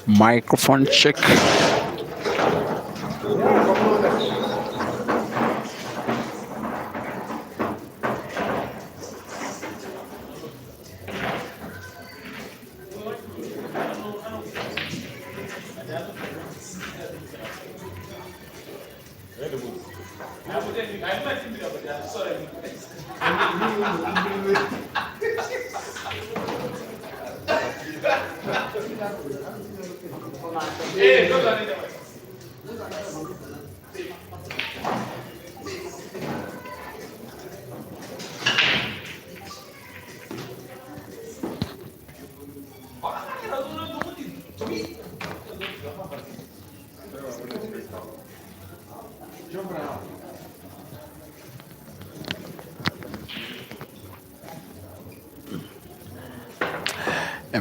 Microphone check. A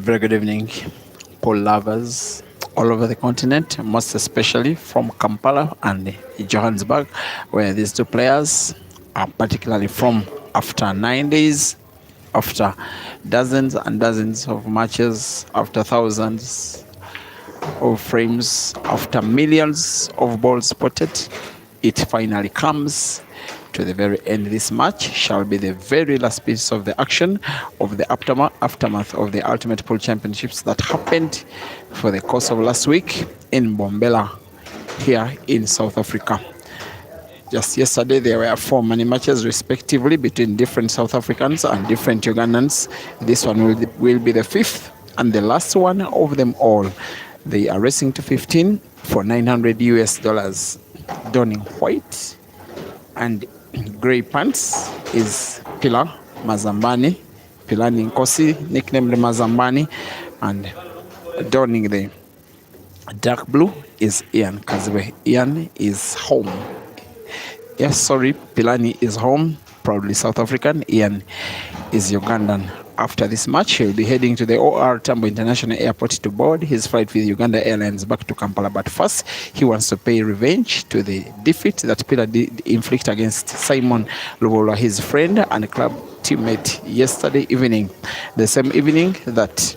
very good evening, pool lovers all over the continent, most especially from Kampala and Johannesburg, where these two players are particularly from after 9 days, after dozens and dozens of matches, after thousands of frames, after millions of balls spotted. It finally comes to the very end. This match shall be the very last piece of the action of the aftermath of the Ultimate Pool Championships that happened for the course of last week in Bombela here in South Africa. Just yesterday, there were 4 money matches respectively between different South Africans and different Ugandans. This one will be the 5th and the last one of them all. They are racing to 15 for $900 US. Donning white and grey pants is Pilani Mazambani, Pilani Nkosi, nicknamed Mazambani, and donning the dark blue is Ian Kazibwe. Ian is home. Yes, sorry, Pilani is home, proudly South African. Ian is Ugandan. After this match, he'll be heading to the OR Tambo International Airport to board his flight with Uganda Airlines back to Kampala. But first, he wants to pay revenge to the defeat that Pilani did inflict against Simon Lubola, his friend and club teammate, yesterday evening. The same evening that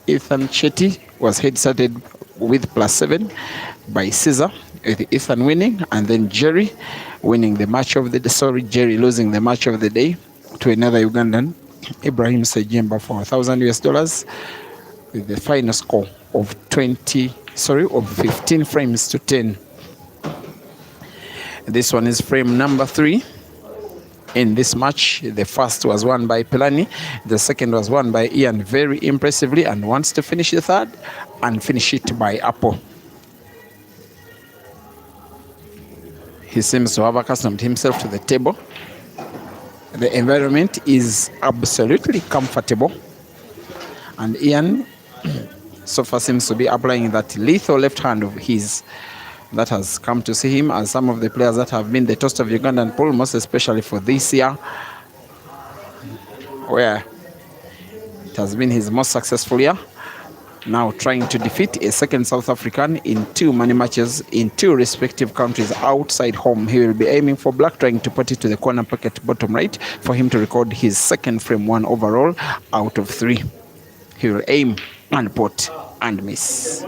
Ethan Chetty was head-started with +7 by Caesar, with Ethan winning, and then Jerry winning the match of the day. Sorry, Jerry losing the match of the day to another Ugandan, Ibrahim Sejemba, for $1,000 US, with the final score of 15 frames to 10. This one is frame number 3 in this match. The first was won by Pilani, the second was won by Ian very impressively, and wants to finish the third and finish it by Apple. He seems to have accustomed himself to the table. The environment is absolutely comfortable, and Ian so far seems to be applying that lethal left hand of his that has come to see him, as some of the players that have been the toast of Ugandan pool, most especially for this year, where it has been his most successful year. Now trying to defeat a second South African in 2 money matches in 2 respective countries outside home. He will be aiming for black, trying to put it to the corner pocket bottom right for him to record his second frame 1 overall out of 3. He will aim and put and miss.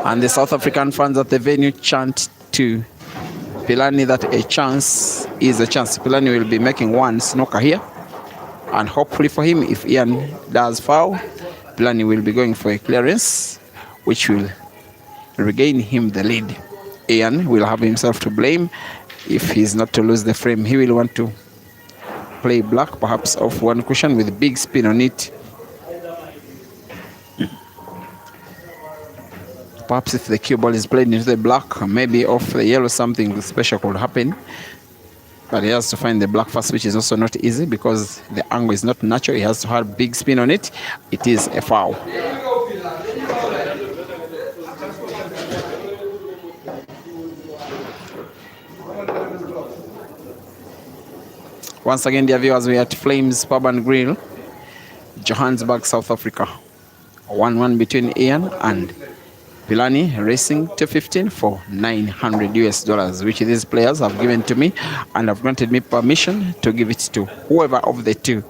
And the South African fans at the venue chant to Pilani that a chance is a chance. Pilani will be making 1 snooker here, and hopefully for him, if Ian does foul, Pilani will be going for a clearance, which will regain him the lead. Ian will have himself to blame if he's not to lose the frame. He will want to play black, perhaps off 1 cushion with a big spin on it. Perhaps if the cue ball is played into the black, maybe off the yellow, something special could happen. But he has to find the black first, which is also not easy because the angle is not natural. He has to have big spin on it. It is a foul. Once again, dear viewers, we are at Flames Pub and Grill, Johannesburg, South Africa. 1-1 between Ian and Pilani, racing to 15 for $900 US, which these players have given to me and have granted me permission to give it to whoever of the 2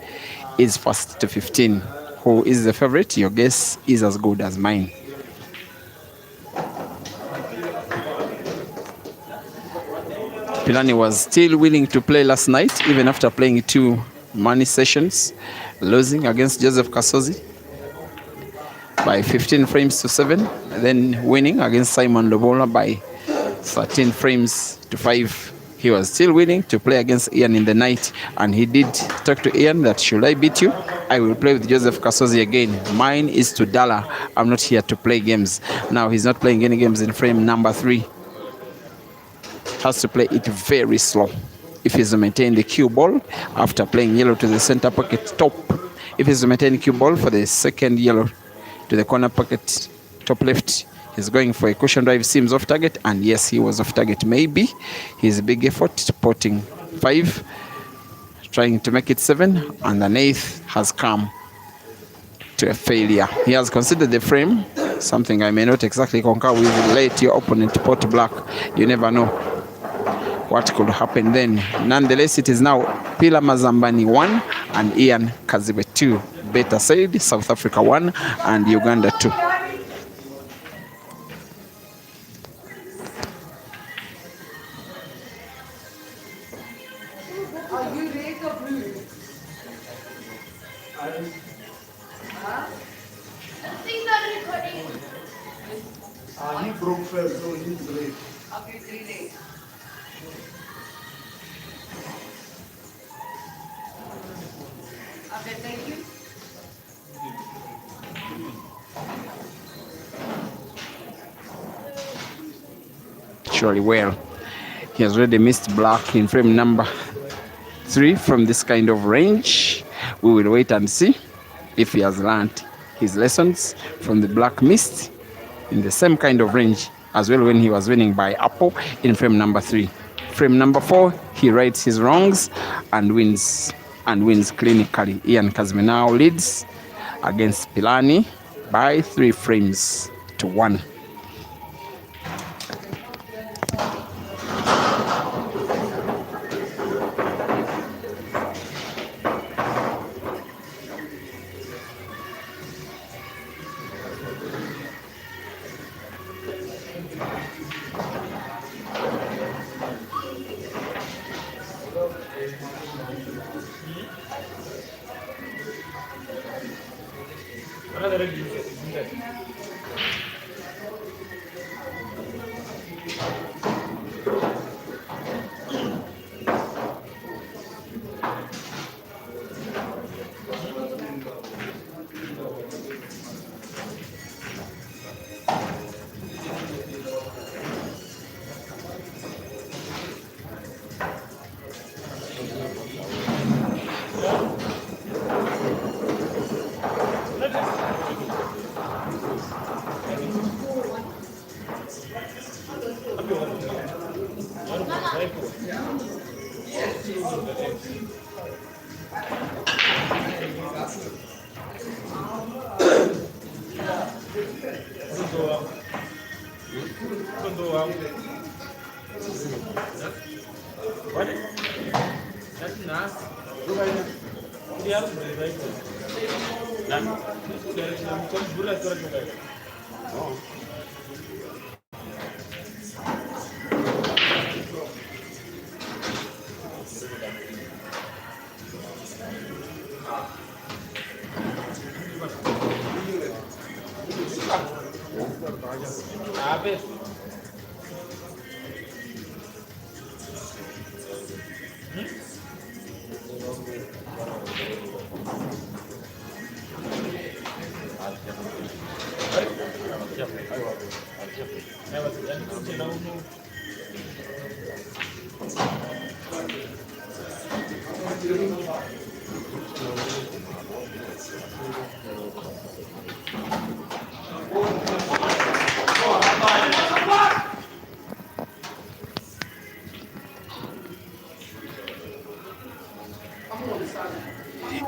is first to 15. Who is the favorite? Your guess is as good as mine. Pilani was still willing to play last night, even after playing 2 money sessions, losing against Joseph Kasozi by 15 frames to 7, then winning against Simon Lubola by 13 frames to 5. He was still willing to play against Ian in the night, and he did talk to Ian that, should I beat you, I will play with Joseph Kasozi again. Mine is to Dala. I'm not here to play games. Now he's not playing any games in frame number 3. Has to play it very slow. If he's to maintain the cue ball after playing yellow to the center pocket top. If he's to maintain the cue ball for the second yellow to the corner pocket top left, he's going for a cushion drive, seems off target, and yes, he was off target. Maybe his big effort, potting 5, trying to make it 7, and an 8th has come to a failure. He has considered the frame, something I may not exactly concur with. Let your opponent pot black. You never know what could happen then. Nonetheless, it is now Pila Mazambani 1 and Ian Kazibwe 2. Better said, South Africa 1 and Uganda 2. He broke first, so he's late. Okay, 3 days. Okay, thank you. Surely well. He has already missed black in frame number 3 from this kind of range. We will wait and see if he has learned his lessons from the black mist in the same kind of range as well when he was winning by apple in frame number 3. Frame number 4, he rights his wrongs and wins clinically. Ian Kazibwe now leads against Pilani by 3 frames to 1.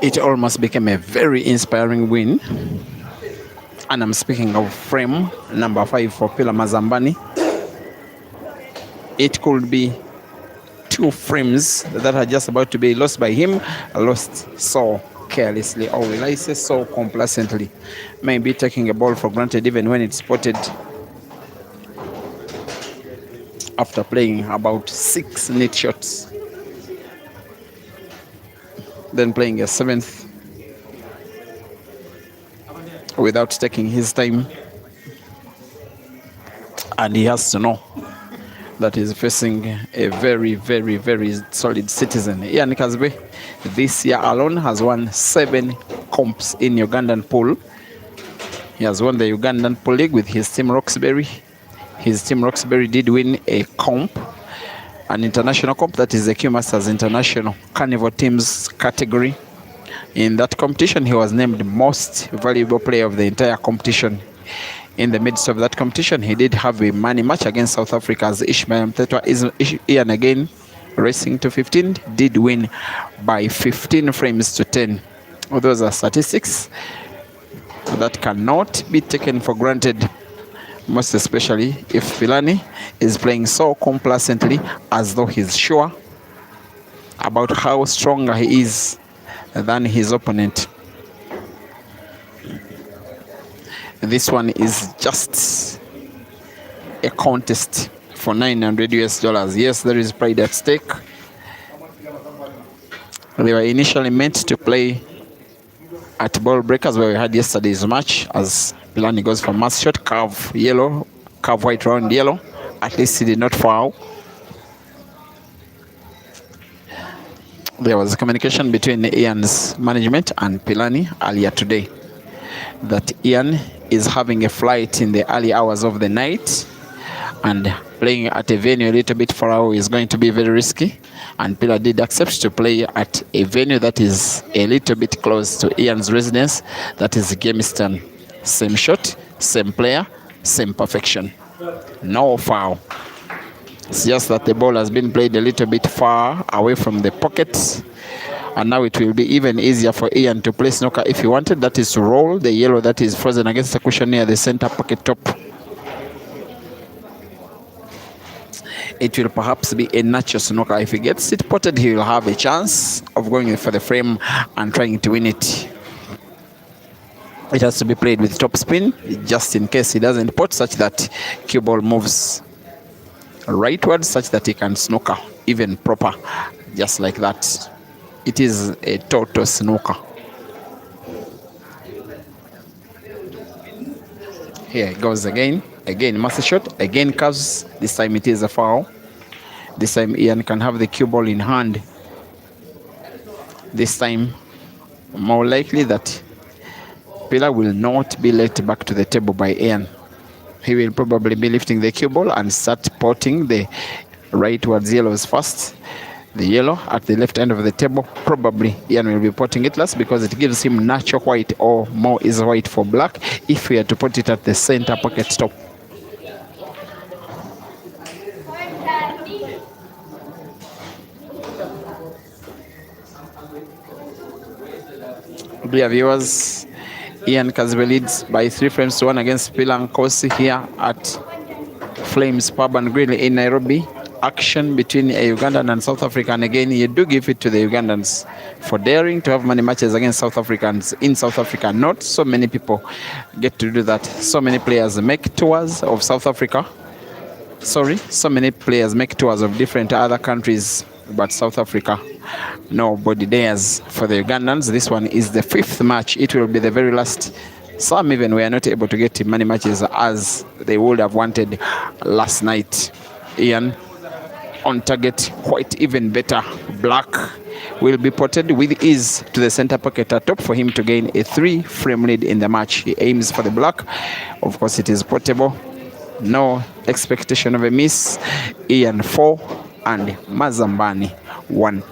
It almost became a very inspiring win. And I'm speaking of frame number 5 for Pila Mazambani. It could be 2 frames that are just about to be lost by him, lost so carelessly, or will I say so complacently. Maybe taking a ball for granted even when it's spotted after playing about 6 neat shots. Then playing a 7th without taking his time. And he has to know that he's facing a very, very, very solid citizen. Ian Kazibwe, this year alone, has won 7 comps in Ugandan pool. He has won the Ugandan Pool League with his team Roxbury. His team Roxbury did win a comp, an international comp, that is the Q Masters International Carnival Teams category. In that competition, he was named most valuable player of the entire competition. In the midst of that competition, he did have a money match against South Africa's Ishmael Mtetwa. Ian again, racing to 15, did win by 15 frames to 10. Those are statistics that cannot be taken for granted, most especially if Pilani is playing so complacently as though he's sure about how stronger he is than his opponent. This one is just a contest for $900 US. Yes, there is pride at stake. They were initially meant to play at ball breakers where we had yesterday's match, as Pilani goes for mass shot, curve yellow, curve white round yellow. At least he did not foul. There was a communication between Ian's management and Pilani earlier today that Ian is having a flight in the early hours of the night, and playing at a venue a little bit far away is going to be very risky. And Pilani did accept to play at a venue that is a little bit close to Ian's residence, that is Gamiston. Same shot, same player, same perfection. No foul. It's just that the ball has been played a little bit far away from the pockets, and now it will be even easier for Ian to play snooker if he wanted. That is to roll the yellow that is frozen against the cushion near the center pocket top. It will perhaps be a natural snooker. If he gets it potted, he will have a chance of going for the frame and trying to win it. It has to be played with top spin, just in case he doesn't pot, such that cue ball moves rightward, such that he can snooker even proper, just like that. It is a total snooker. Here it goes again. Again, master shot. Again, curves. This time it is a foul. This time Ian can have the cue ball in hand. This time, more likely that Pillar will not be let back to the table by Ian. He will probably be lifting the cue ball and start potting the rightwards yellows first. The yellow at the left end of the table, probably Ian will be potting it last because it gives him natural white, or more is white for black, if we are to put it at the center pocket top. Dear viewers, Ian Kazibwe leads by 3 frames to 1 against Nkosi here at Flames Pub and Grill in Nairobi. Action between a Ugandan and South Africa, and again you do give it to the Ugandans for daring to have money matches against South Africans in South Africa. Not so many people get to do that. So many players make tours of South Africa. So many players make tours of different other countries, but South Africa, nobody dares. For the Ugandans, this one is the 5th match. It will be the very last. Some even were not able to get money matches as they would have wanted last night. Ian on target, white even better. Black will be potted with ease to the center pocket at top for him to gain a 3-frame lead in the match. He aims for the black. Of course, it is potable. No expectation of a miss. Ian 4 and Mazambani 1.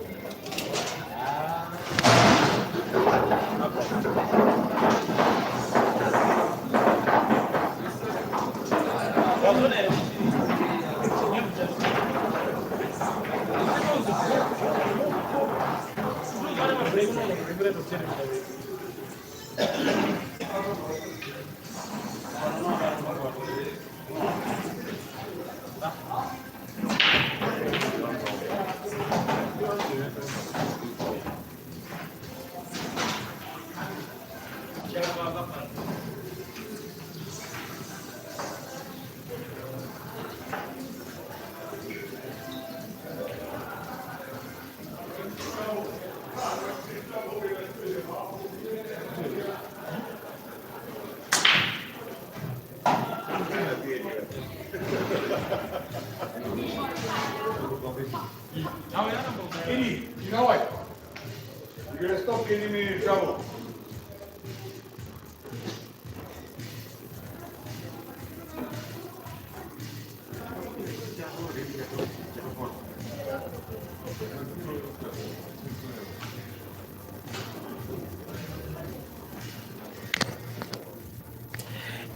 You know what? You're gonna stop getting me in trouble.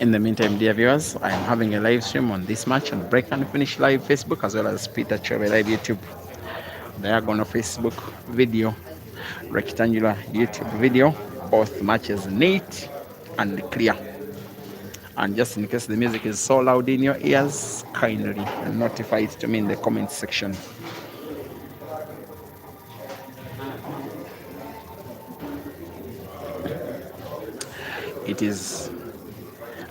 In the meantime, dear viewers, I am having a live stream on this match on Break and Finish Live Facebook as well as Peter Chove Live YouTube. Diagonal Facebook video, rectangular YouTube video, both matches neat and clear. And just in case the music is so loud in your ears, kindly notify it to me in the comment section. It is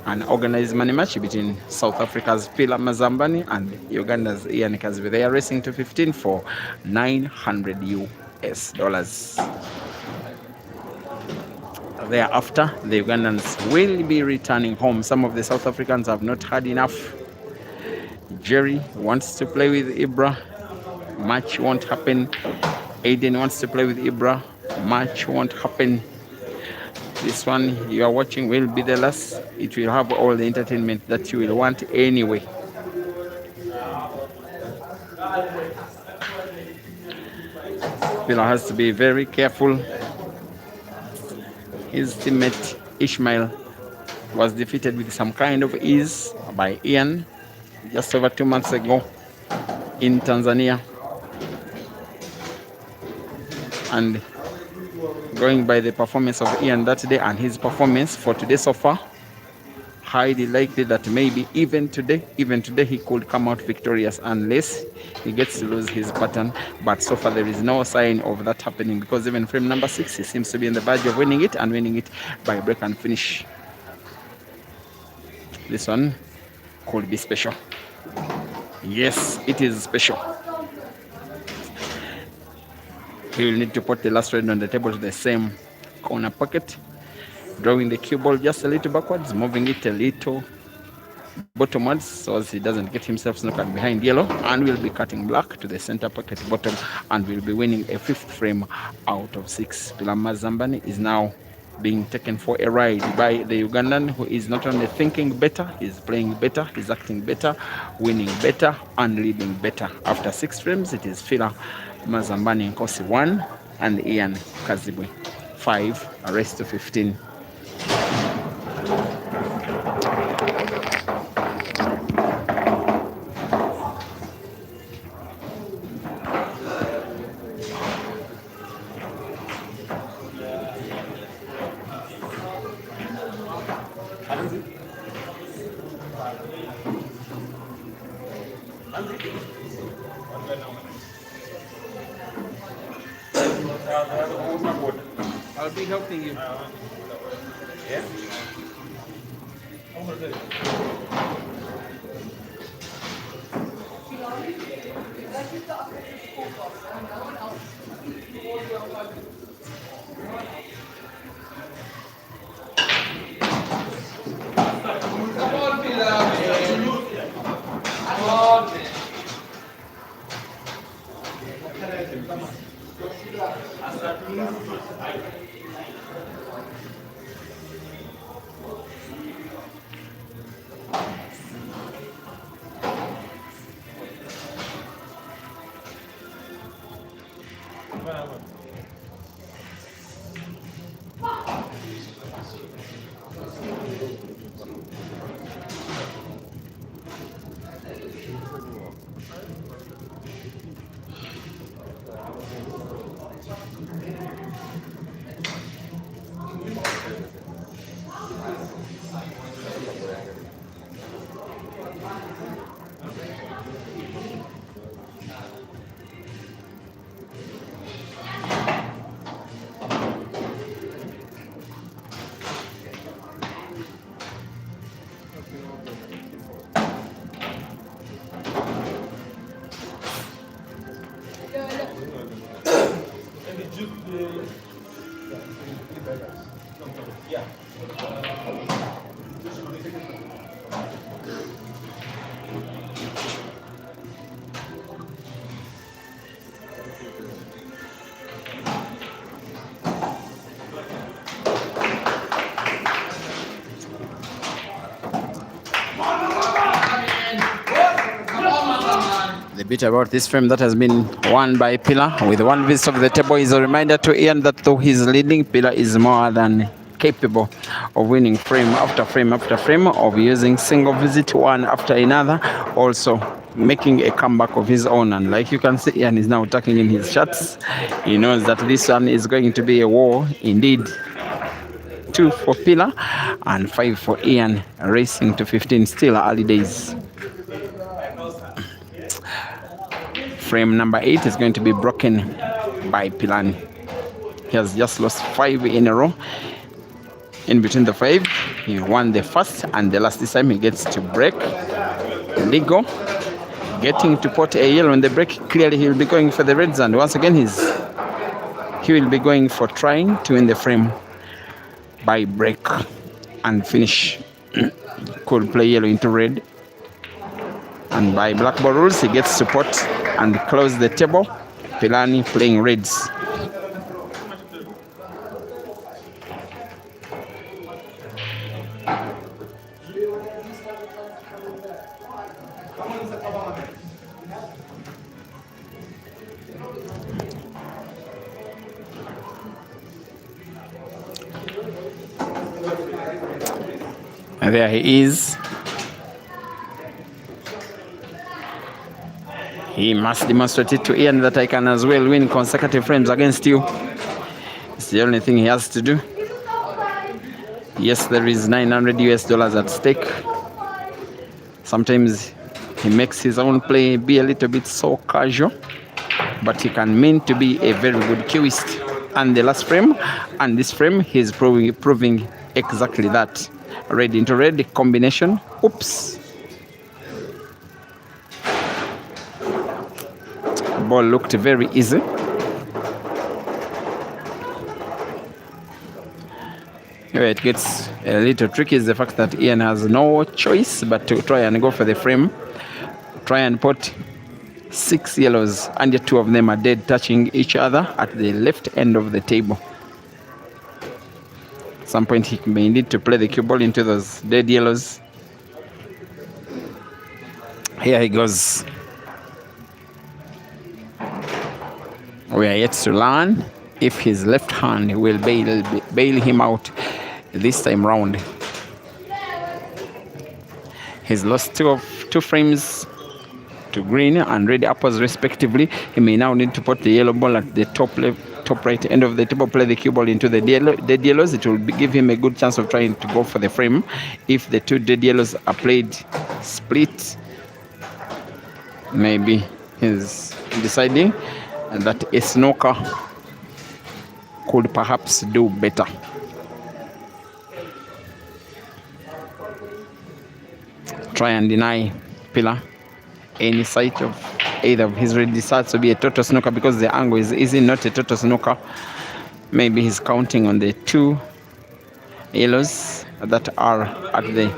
an organized money match between South Africa's Pilani and Uganda's Kazibwe. They are racing to 15 for $900 US. Thereafter, the Ugandans will be returning home. Some of the South Africans have not had enough. Jerry wants to play with Ibra. Match won't happen. Aiden wants to play with Ibra. Match won't happen. This one you are watching will be the last. It will have all the entertainment that you will want anyway. Pila has to be very careful. His teammate Ishmael was defeated with some kind of ease by Ian just over 2 months ago in Tanzania. And going by the performance of Ian that day and his performance for today so far, highly likely that maybe even today he could come out victorious unless he gets to lose his pattern. But so far there is no sign of that happening, because even frame number 6, he seems to be in the verge of winning it, and winning it by break and finish. This one could be special. Yes, it is special. He will need to put the last red on the table to the same corner pocket, drawing the cue ball just a little backwards, moving it a little bottomwards so as he doesn't get himself snookered behind yellow, and will be cutting black to the center pocket bottom, and will be winning a 5th frame out of 6. Pilani is now being taken for a ride by the Ugandan, who is not only thinking better, he's playing better, he's acting better, winning better, and leading better. After 6 frames, it is Philani, Nkosi 1 and Ian Kazibwe 5, a race to 15. I'll be helping you. Yeah? The bit about this frame that has been won by Pila with 1 visit of the table is a reminder to Ian that though he's leading, Pila is more than capable of winning frame after frame after frame, of using single visit one after another, also making a comeback of his own. And like you can see, Ian is now tucking in his shirts. He knows that this one is going to be a war indeed. 2 for Pillar and 5 for Ian, racing to 15, still early days. Frame number 8 is going to be broken by Pilani. He has just lost 5 in a row. In between the 5, he won the first and the last. This time he gets to break. Legal. Getting to pot a yellow on the break. Clearly he will be going for the reds, and once again he will be going for trying to win the frame by break and finish. Could play yellow into red. And by blackboard rules, he gets to pot and close the table. Pilani playing reds. And there he is. He must demonstrate it to Ian that I can as well win consecutive frames against you. It's the only thing he has to do. Yes, there is $900 US at stake. Sometimes he makes his own play be a little bit so casual, but he can mean to be a very good cueist. And the last frame and this frame, he's proving exactly that. Red into red combination. Oops. Ball looked very easy. Where it gets a little tricky is the fact that Ian has no choice but to try and go for the frame. Try and put 6 yellows, and yet 2 of them are dead, touching each other at the left end of the table. At some point he may need to play the cue ball into those dead yellows. Here he goes. We are yet to learn if his left hand will bail him out this time round. He's lost 2 frames to green and red uppers respectively. He may now need to put the yellow ball at the top right end of the table, play the cue ball into the dead yellows. It will give him a good chance of trying to go for the frame. If the 2 dead yellows are played split, maybe he's deciding that a snooker could perhaps do better. Try and deny Pillar any sight of either of his red decides to be a total snooker, because the angle is not a total snooker. Maybe he's counting on the 2 yellows that are at the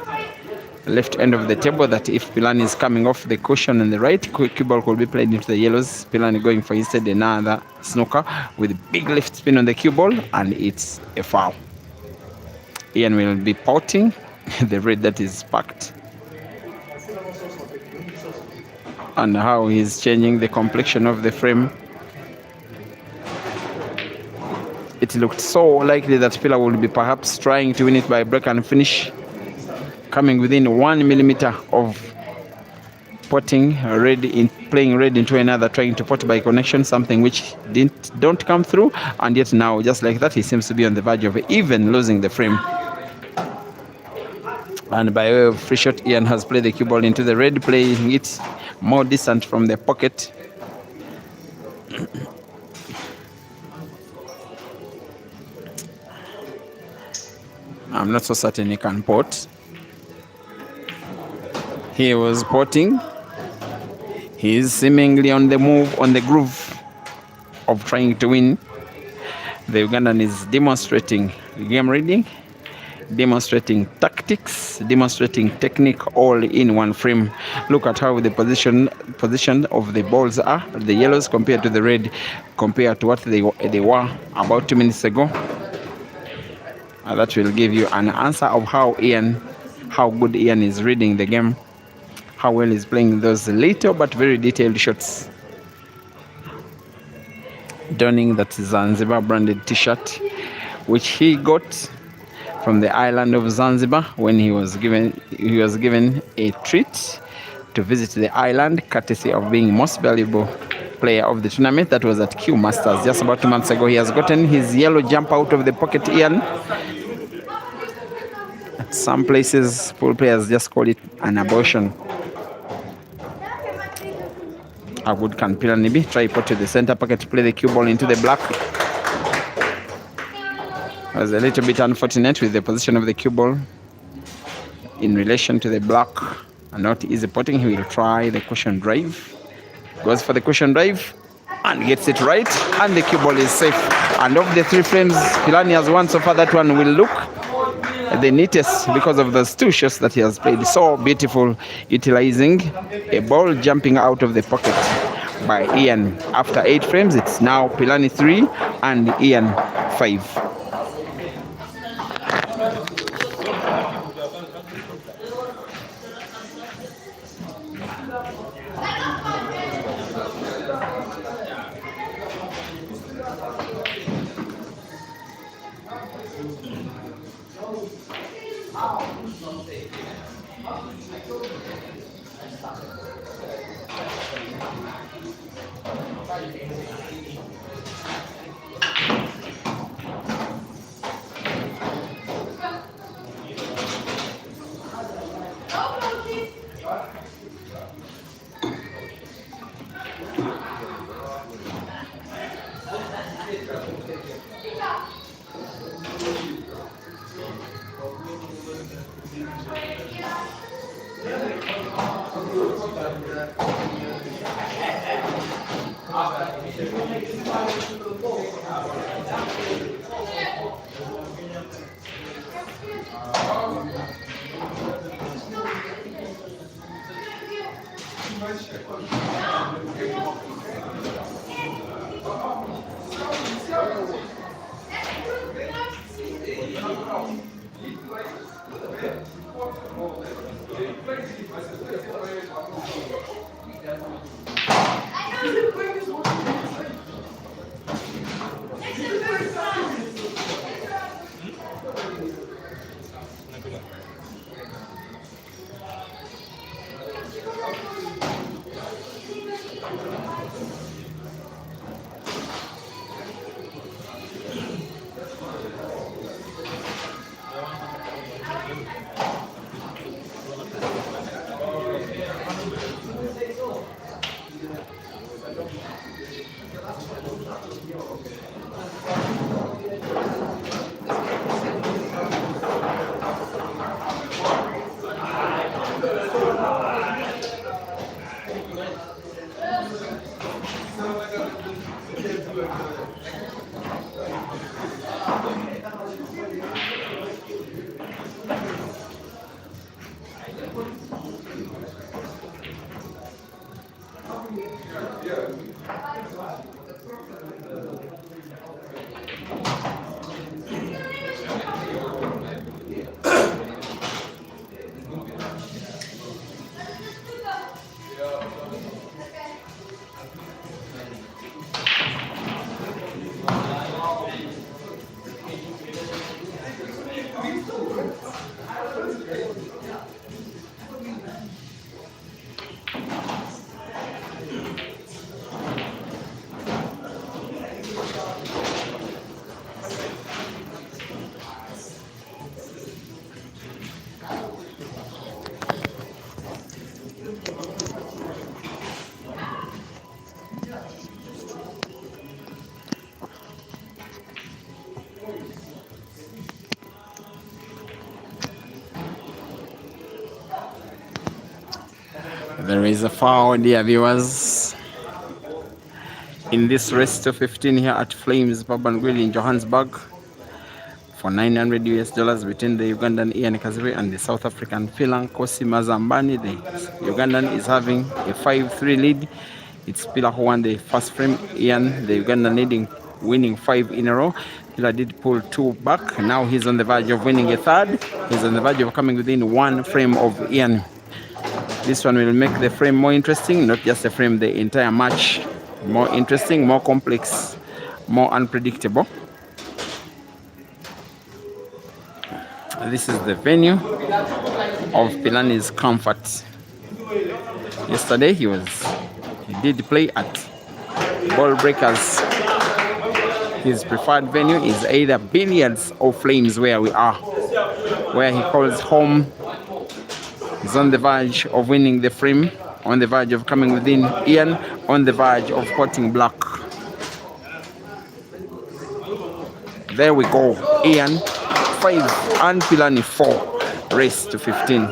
left end of the table, that if Pilani is coming off the cushion on the right, cue ball could be played into the yellows. Pilani going for instead another snooker with big left spin on the cue ball, and it's a foul. Ian will be pouting the red that is packed. And how he's changing the complexion of the frame. It looked so likely that Pillar would be perhaps trying to win it by break and finish, coming within 1 millimeter of putting red in, playing red into another, trying to put by connection, something which don't come through. And yet now, just like that, he seems to be on the verge of even losing the frame. And by way of free shot, Ian has played the cue ball into the red, playing it more distant from the pocket. I'm not so certain he can pot. He was potting. He is seemingly on the move, on the groove of trying to win. The Ugandan is demonstrating game reading, demonstrating tactics, demonstrating technique, all in one frame. Look at how the position of the balls are, the yellows compared to the red, compared to what they were about 2 minutes ago. And that will give you an answer of how good Ian is reading the game, how well he's playing those little but very detailed shots. Donning that Zanzibar branded t-shirt, which he got from the island of Zanzibar when he was given a treat to visit the island, courtesy of being most valuable player of the tournament. That was at Q Masters just about 2 months ago. He has gotten his yellow jumper out of the pocket, Ian. Some places, pool players just call it an abortion. How good can Pilani be? Try put to the center pocket to play the cue ball into the black. I was a little bit unfortunate with the position of the cue ball in relation to the black. And not easy putting. He will try the cushion drive. Goes for the cushion drive and gets it right. And the cue ball is safe. And of the 3 frames Pilani has won so far, that one will look the neatest because of those 2 shots that he has played. So beautiful, utilizing a ball jumping out of the pocket by Ian. After 8 frames, it's now Pilani 3 and Ian 5. There is a foul, dear viewers, in this race to 15 here at Flames Pub and Grill in Johannesburg for $900 between the Ugandan Ian Kazibwe and the South African Philani Nkosi. The Ugandan is having a 5-3 lead. It's Pila who won the first frame. Ian, the Ugandan, winning 5 in a row. Pila did pull 2 back. Now he's on the verge of winning a 3rd. He's on the verge of coming within 1 frame of Ian. This one will make the frame more interesting, not just the frame, the entire match more interesting, more complex, more unpredictable. This is the venue of Pilani's comfort. Yesterday he did play at Ball Breakers. His preferred venue is either Billiards or Flames, where we are, where he calls home. He's on the verge of winning the frame, on the verge of coming within Ian, on the verge of cutting black. There we go. Ian 5 and Pilani 4. Race to 15.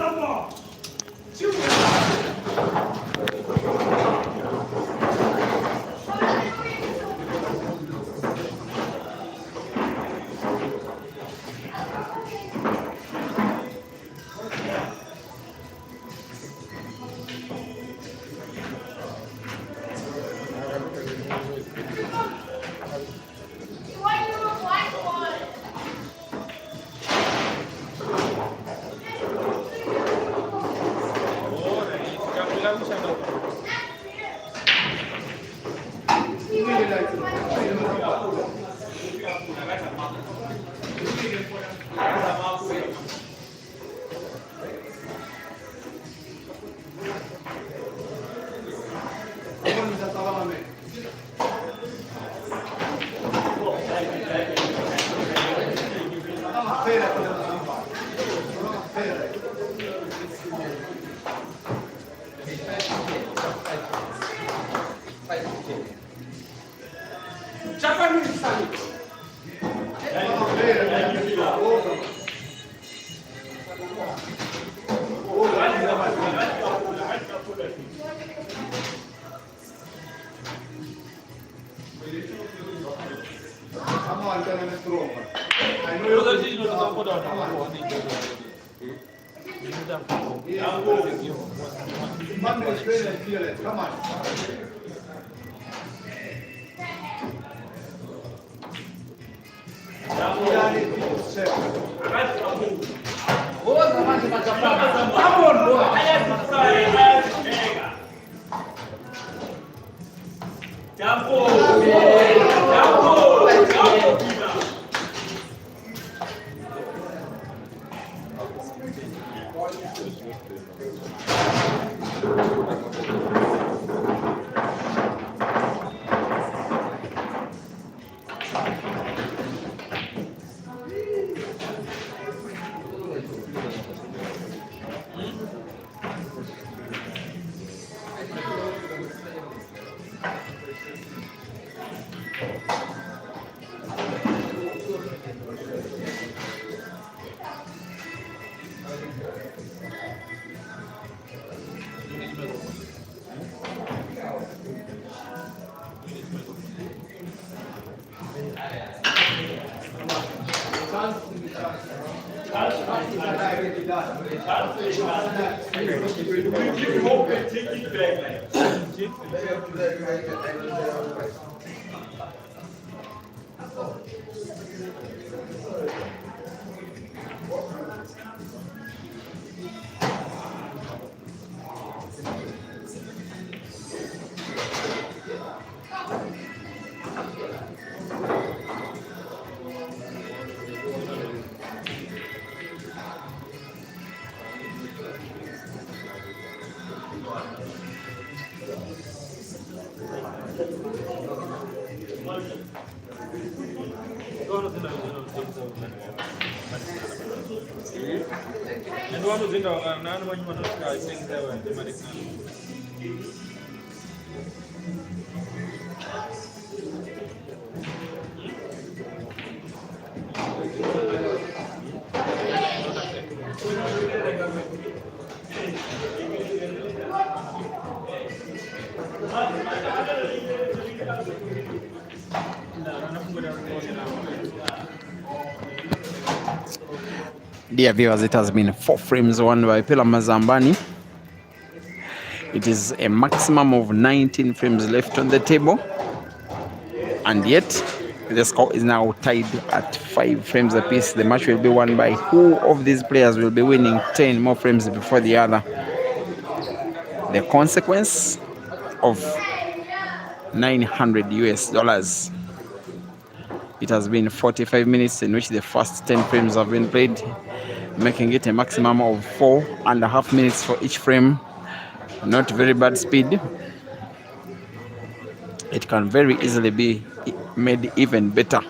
Dear viewers, it has been 4 frames won by Pila Mazambani. It is a maximum of 19 frames left on the table, and yet the score is now tied at 5 frames apiece. The match will be won by who of these players will be winning 10 more frames before the other. The consequence of $900 US. It has been 45 minutes in which the first 10 frames have been played. making it a maximum of 4.5 minutes for each frame. Not very bad speed. It can very easily be made even better.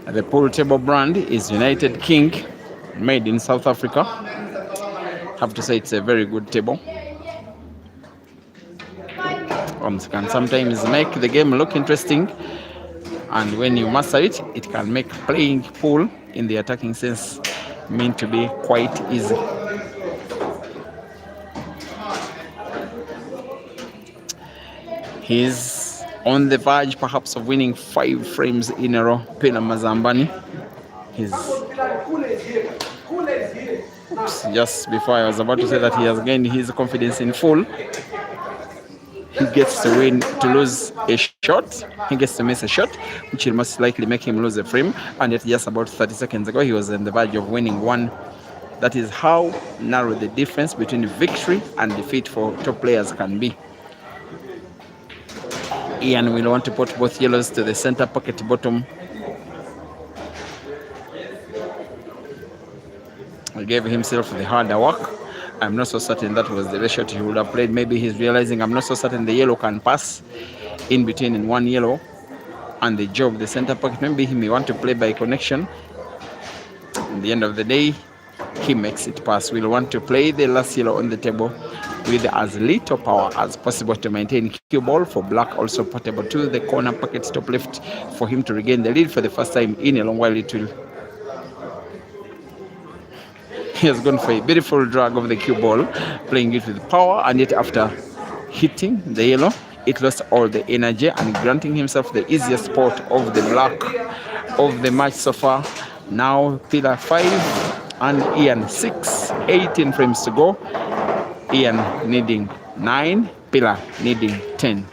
The pool table brand is United King, made in South Africa. Have to say it's a very good table. Can sometimes make the game look interesting, and when you master it, it can make playing pool in the attacking sense mean to be quite easy. He's on the verge perhaps of winning 5 frames in a row. Pila Mazambani. Just before I was about to say that he has gained his confidence in full. He gets to lose a shot. He gets to miss a shot, which will most likely make him lose a frame. And yet just about 30 seconds ago, he was on the verge of winning one. That is how narrow the difference between victory and defeat for top players can be. Ian will want to put both yellows to the center pocket bottom. He gave himself the harder work. I'm not so certain that was the best shot he would have played. Maybe he's realizing I'm not so certain the yellow can pass in between in one yellow and the job, the center pocket. Maybe he may want to play by connection. At the end of the day, he makes it pass. We'll want to play the last yellow on the table with as little power as possible to maintain cue ball for black, also portable to the corner pocket top left for him to regain the lead for the first time in a long while. He has gone for a beautiful drag of the cue ball, playing it with power, and yet after hitting the yellow, it lost all the energy and granting himself the easiest spot of the black of the match so far. Now Pillar 5 and Ian 6, 18 frames to go. Ian needing 9, Pillar needing 10.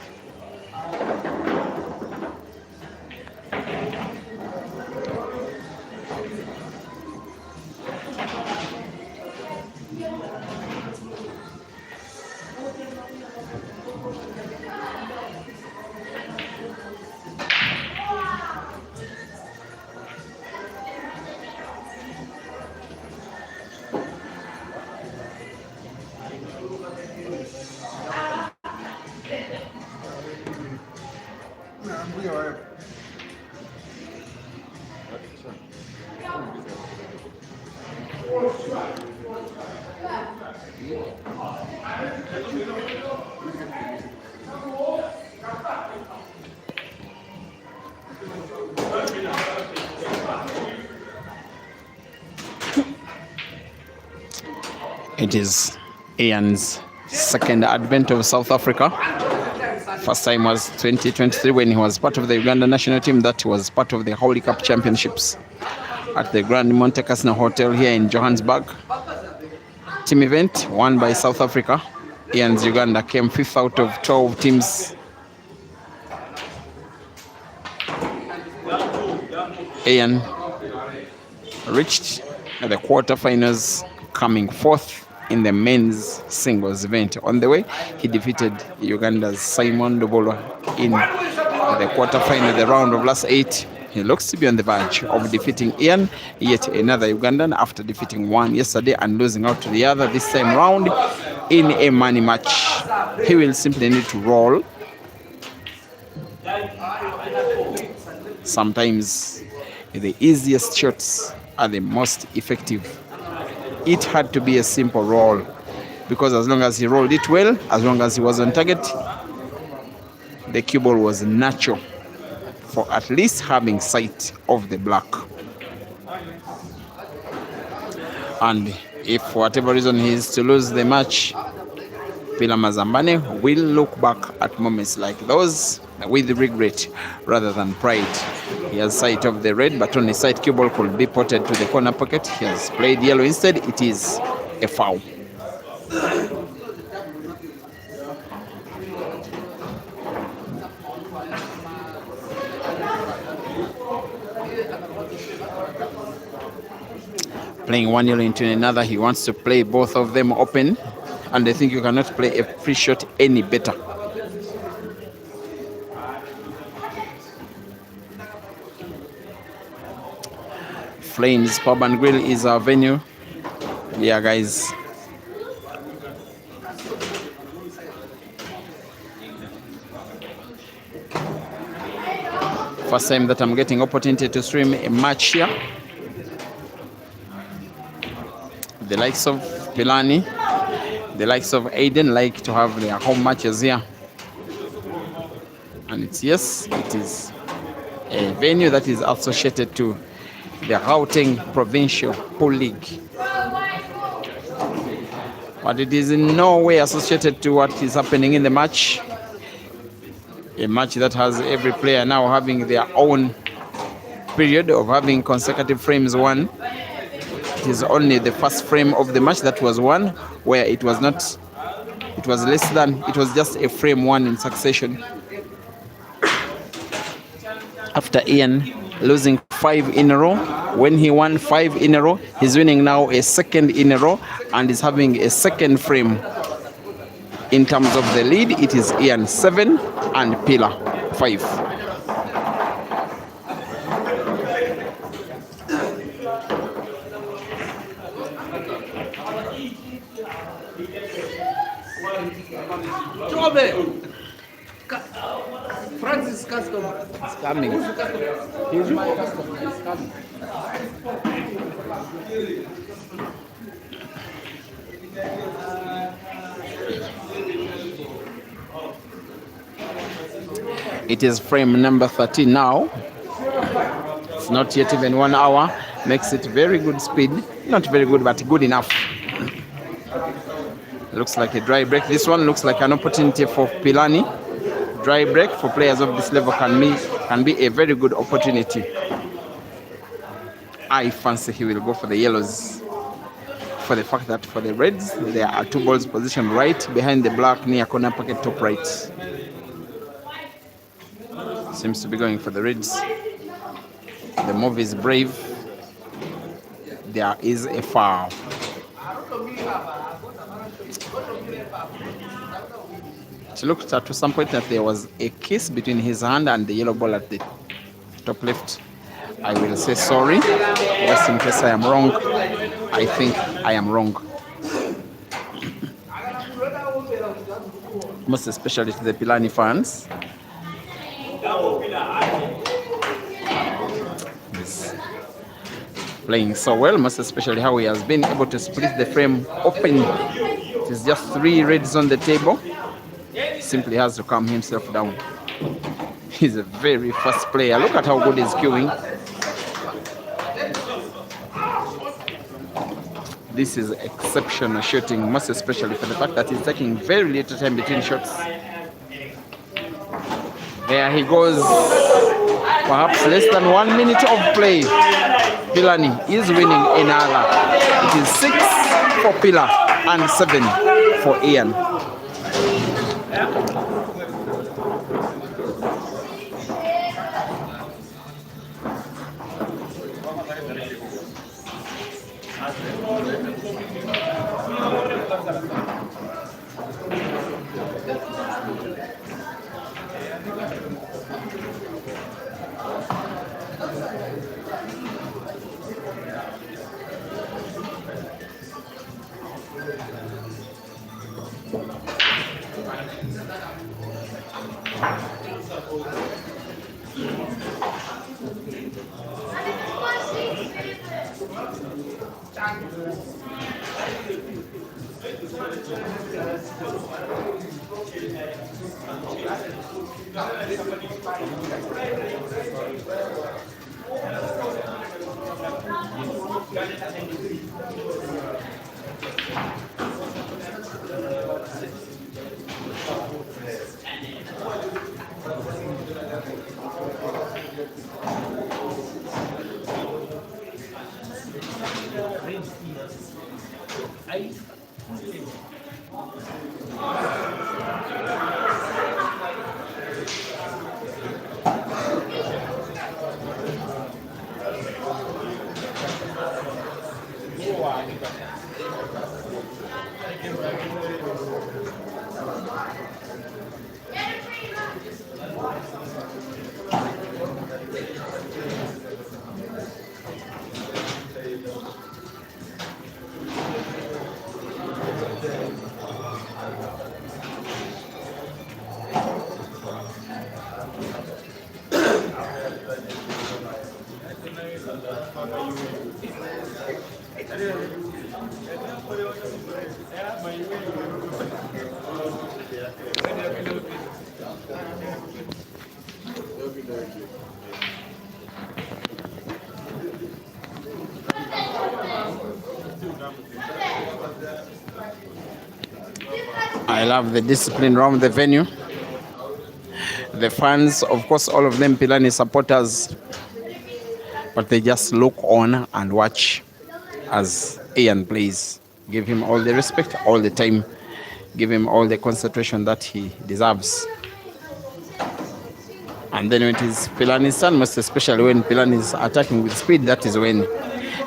It is Ian's second advent of South Africa. First time was 2023 when he was part of the Uganda national team that was part of the Holy Cup Championships at the Grand Monte Casino Hotel here in Johannesburg. Team event won by South Africa. Ian's Uganda came 5th out of 12 teams. Ian reached the quarterfinals, coming 4th in the men's singles event. On the way, he defeated Uganda's Simon Dobolo in the quarterfinal, the round of last 8. He looks to be on the verge of defeating Ian, yet another Ugandan, after defeating one yesterday and losing out to the other this time round in a money match. He will simply need to roll. Sometimes the easiest shots are the most effective. It had to be a simple roll, because as long as he rolled it well, as long as he was on target, the cue ball was natural for at least having sight of the black. And if for whatever reason he is to lose the match, Pila Mazambane will look back at moments like those with regret rather than pride. He has sight of the red, but only sight cue ball could be potted to the corner pocket. He has played yellow instead. It is a foul. Playing one yellow into another, he wants to play both of them open, and I think you cannot play a free shot any better. Flames Pub and Grill is our venue. Yeah, guys. First time that I'm getting opportunity to stream a match here. The likes of Pilani, the likes of Aiden like to have their home matches here. And it is a venue that is associated to the Gauteng Provincial Pool League. But it is in no way associated to what is happening in the match. A match that has every player now having their own period of having consecutive frames won. It is only the first frame of the match that was won, where it was not, it was less than, it was just a frame one in succession. After Ian losing 5 in a row, when he won 5 in a row, he's winning now a second in a row and is having a second frame. In terms of the lead, it is Ian 7 and Pila 5. Francis customer It's coming. is coming. It is frame number 13 now. It's not yet even 1 hour. Makes it very good speed. Not very good, but good enough. Looks like a dry break. This one looks like an opportunity for Pilani. Dry break for players of this level can be a very good opportunity. I fancy he will go for the yellows, for the fact that for the reds there are 2 balls positioned right behind the black near corner pocket top right. Seems to be going for the reds. The move is brave. There is a foul. It looked to some point that there was a kiss between his hand and the yellow ball at the top left. I will say sorry, just in case I am wrong. I think I am wrong. Most especially to the Pilani fans. He's playing so well, most especially how he has been able to split the frame open. It is just 3 reds on the table. Simply has to calm himself down. He's a very fast player. Look at how good he's queuing. This is exceptional shooting, most especially for the fact that he's taking very little time between shots. There he goes. Perhaps less than 1 minute of play. Pilani is winning another. It is 6 for Pila and 7 for Ian. I love the discipline around the venue. The fans, of course, all of them Pilani supporters, but they just look on and watch as Ian plays. Give him all the respect all the time. Give him all the concentration that he deserves. And then when it is Pilani's turn, most especially when Pilani is attacking with speed, that is when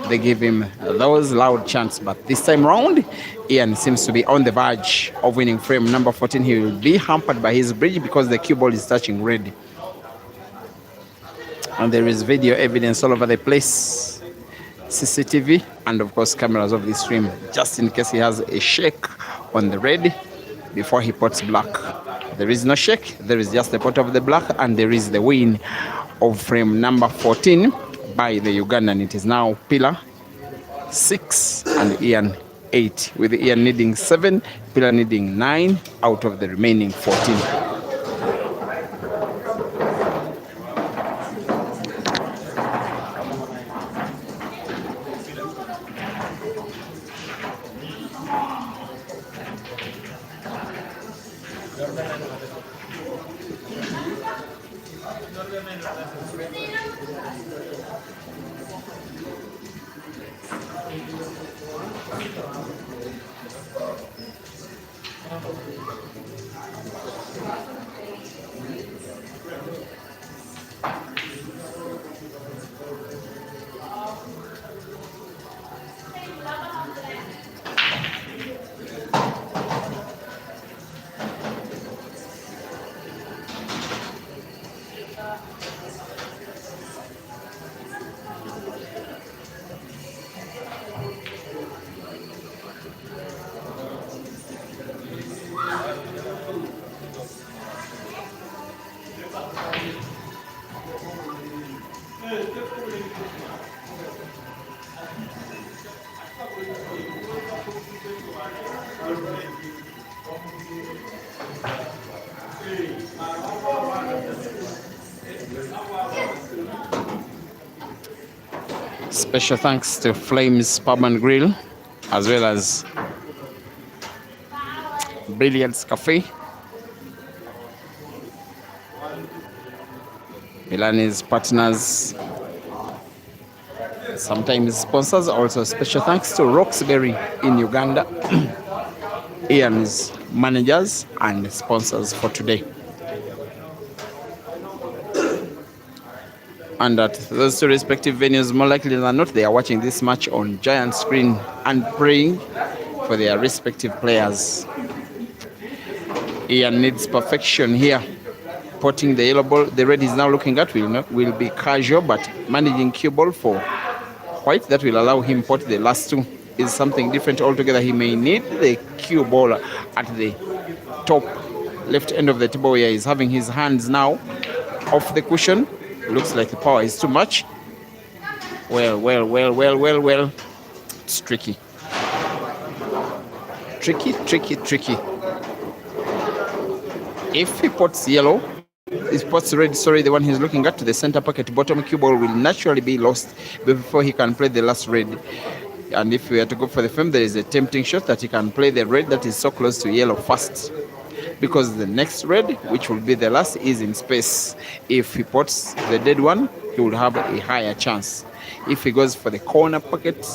they give him those loud chants. But this time round, Ian seems to be on the verge of winning frame number 14. He will be hampered by his bridge because the cue ball is touching red. And there is video evidence all over the place. CCTV and of course cameras of the stream, just in case he has a shake on the red before he pots black. There is no shake, there is just the pot of the black, and there is the win of frame number 14 by the Ugandan. It is now Pillar 6 and Ian 8, with Ian needing 7, Pillar needing 9 out of the remaining 14. Special thanks to Flames Pub and Grill, as well as Brilliance Cafe, Pilani's partners, sometimes sponsors. Also special thanks to Roxbury in Uganda, Ian's managers and sponsors for today. And at those two respective venues, more likely than not, they are watching this match on giant screen and praying for their respective players. Ian needs perfection here. Potting the yellow ball, the red is now looking at will be casual, but managing cue ball for white that will allow him pot the last two is something different altogether. He may need the cue ball at the top left end of the table where he's having his hands now off the cushion. Looks like the power is too much. Well. It's tricky. Tricky. If he pots yellow, he pots red, the one he's looking at, to the center pocket bottom cue ball will naturally be lost before he can play the last red. And if we are to go for the film, there is a tempting shot that he can play the red that is so close to yellow first. because the next red, which will be the last, is in space. If he puts the dead one, he will have a higher chance. If he goes for the corner pocket,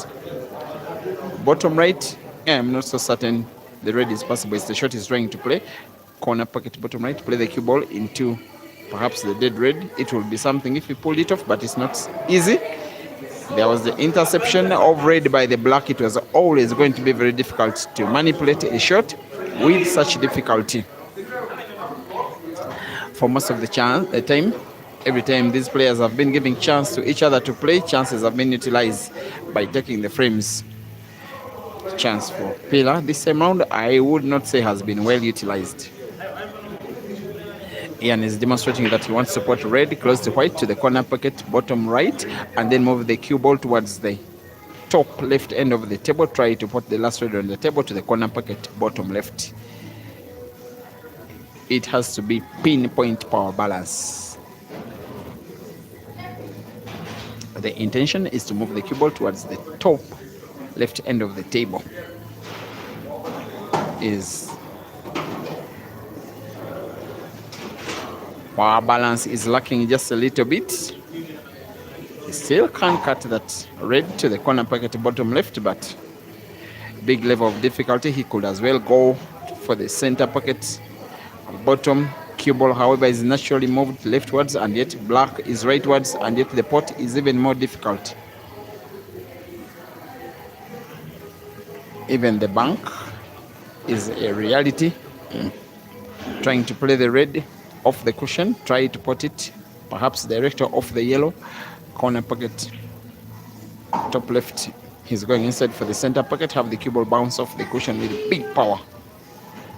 bottom right, I'm not so certain the red is possible. It's the shot he's trying to play. Corner pocket, bottom right, play the cue ball into perhaps the dead red. It will be something if he pulled it off, but it's not easy. There was the interception of red by the black. It was always going to be very difficult to manipulate a shot with such difficulty. For most of the time, every time these players have been giving chance to each other to play, chances have been utilized by taking the frames. Chance for Pillar this time round, I would not say has been well utilized. Ian is demonstrating that he wants to put red close to white to the corner pocket, bottom right, and then move the cue ball towards the top left end of the table. Try to put the last red on the table to the corner pocket, bottom left. It has to be pinpoint power balance. The intention is to move the cue ball towards the top left end of the table. Power balance is lacking just a little bit. He still can't cut that red to the corner pocket bottom left, but big level of difficulty. He could as well go for the center pocket bottom. Cue ball, however, is naturally moved leftwards, and yet black is rightwards, and yet the pot is even more difficult. Even the bank is a reality. Trying to play the red off the cushion, try to put it perhaps directly off the yellow corner pocket, top left. He's going inside for the center pocket, have the cue ball bounce off the cushion with big power.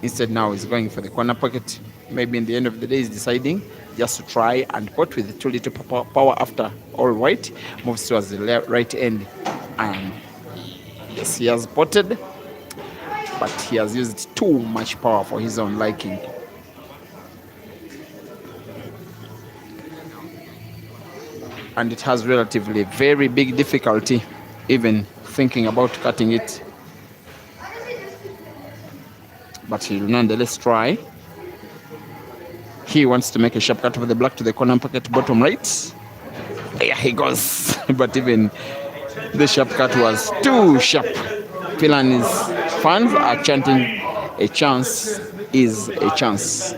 Instead now he's going for the corner pocket. Maybe in the end of the day he's deciding just to try and put with too little power after all white moves towards the right end. And yes, he has potted, but he has used too much power for his own liking. And it has relatively very big difficulty even thinking about cutting it. But he'll nonetheless try. He wants to make a sharp cut of the black to the corner pocket bottom right. There he goes. But even the sharp cut was too sharp. Philani's fans are chanting, a chance is a chance.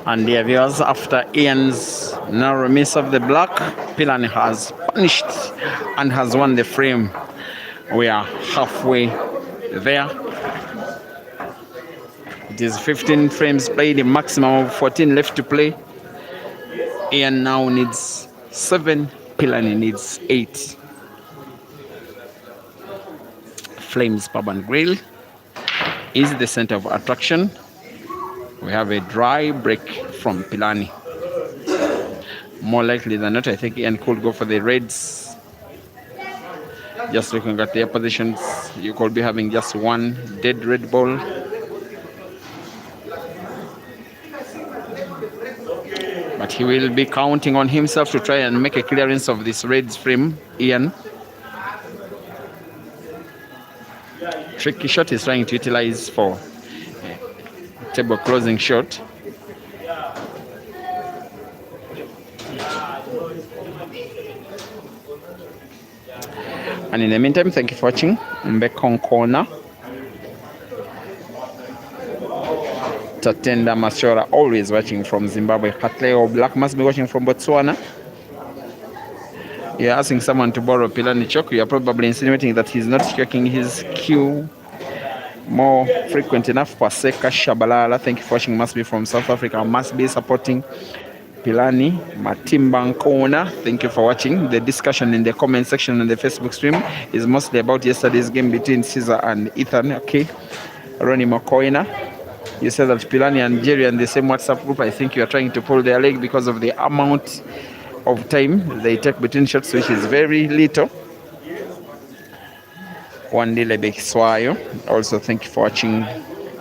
And dear viewers, after Ian's narrow miss of the black, Pilani has punished and has won the frame. We are halfway there. It is 15 frames played, a maximum of 14 left to play. Ian now needs 7, Pilani needs 8. Flames Pub and Grill is the center of attraction. We have a dry break from Pilani. More likely than not, I think Ian could go for the reds. Just looking at their positions, you could be having just one dead red ball. But he will be counting on himself to try and make a clearance of this red frame, Ian. Tricky shot he's trying to utilize for table closing shot. And in the meantime, thank you for watching. Mbekong Corner. Tatenda Mashora always watching from Zimbabwe. Hatleo Black must be watching from Botswana. You're asking someone to borrow Pilani chalk. You're probably insinuating that he's not checking his cue more frequent enough. Paseka Shabalala, thank you for watching. Must be from South Africa. Must be supporting Pilani. Matimba Nkona, thank you for watching. The discussion in the comment section on the Facebook stream is mostly about yesterday's game between Caesar and Ethan. Okay, Ronnie Mokoina, you said that Pilani and Jerry are in the same WhatsApp group. I think you are trying to pull their leg because of the amount of time they take between shots, which is very little. Wandile Bekiswayo, also thank you for watching.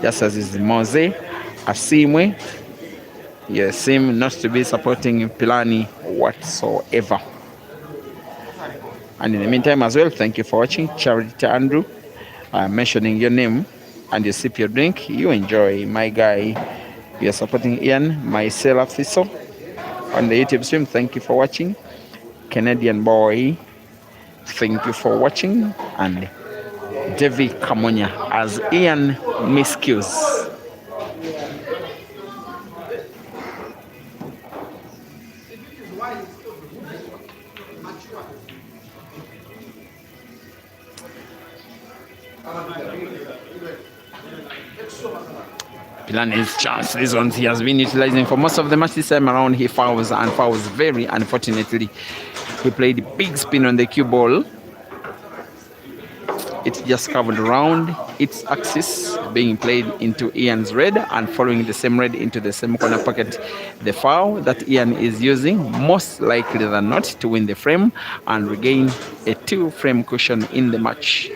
Just as is Mose Asimwe, you seem not to be supporting Pilani whatsoever. And in the meantime as well, thank you for watching. Charity Andrew, mentioning your name and you sip your drink, you enjoy. My guy, you're supporting Ian, Marcella Fiso on the YouTube stream. Thank you for watching. Canadian boy, thank you for watching. And Devi Kamonya as Ian miscues. Pilani's chance. This one he has been utilizing for most of the match. This time around he fouls and fouls very unfortunately. He played big spin on the cue ball. It just covered around its axis, being played into Ian's red and following the same red into the same corner pocket. The foul that Ian is using, most likely than not, to win the frame and regain a 2-frame cushion in the match.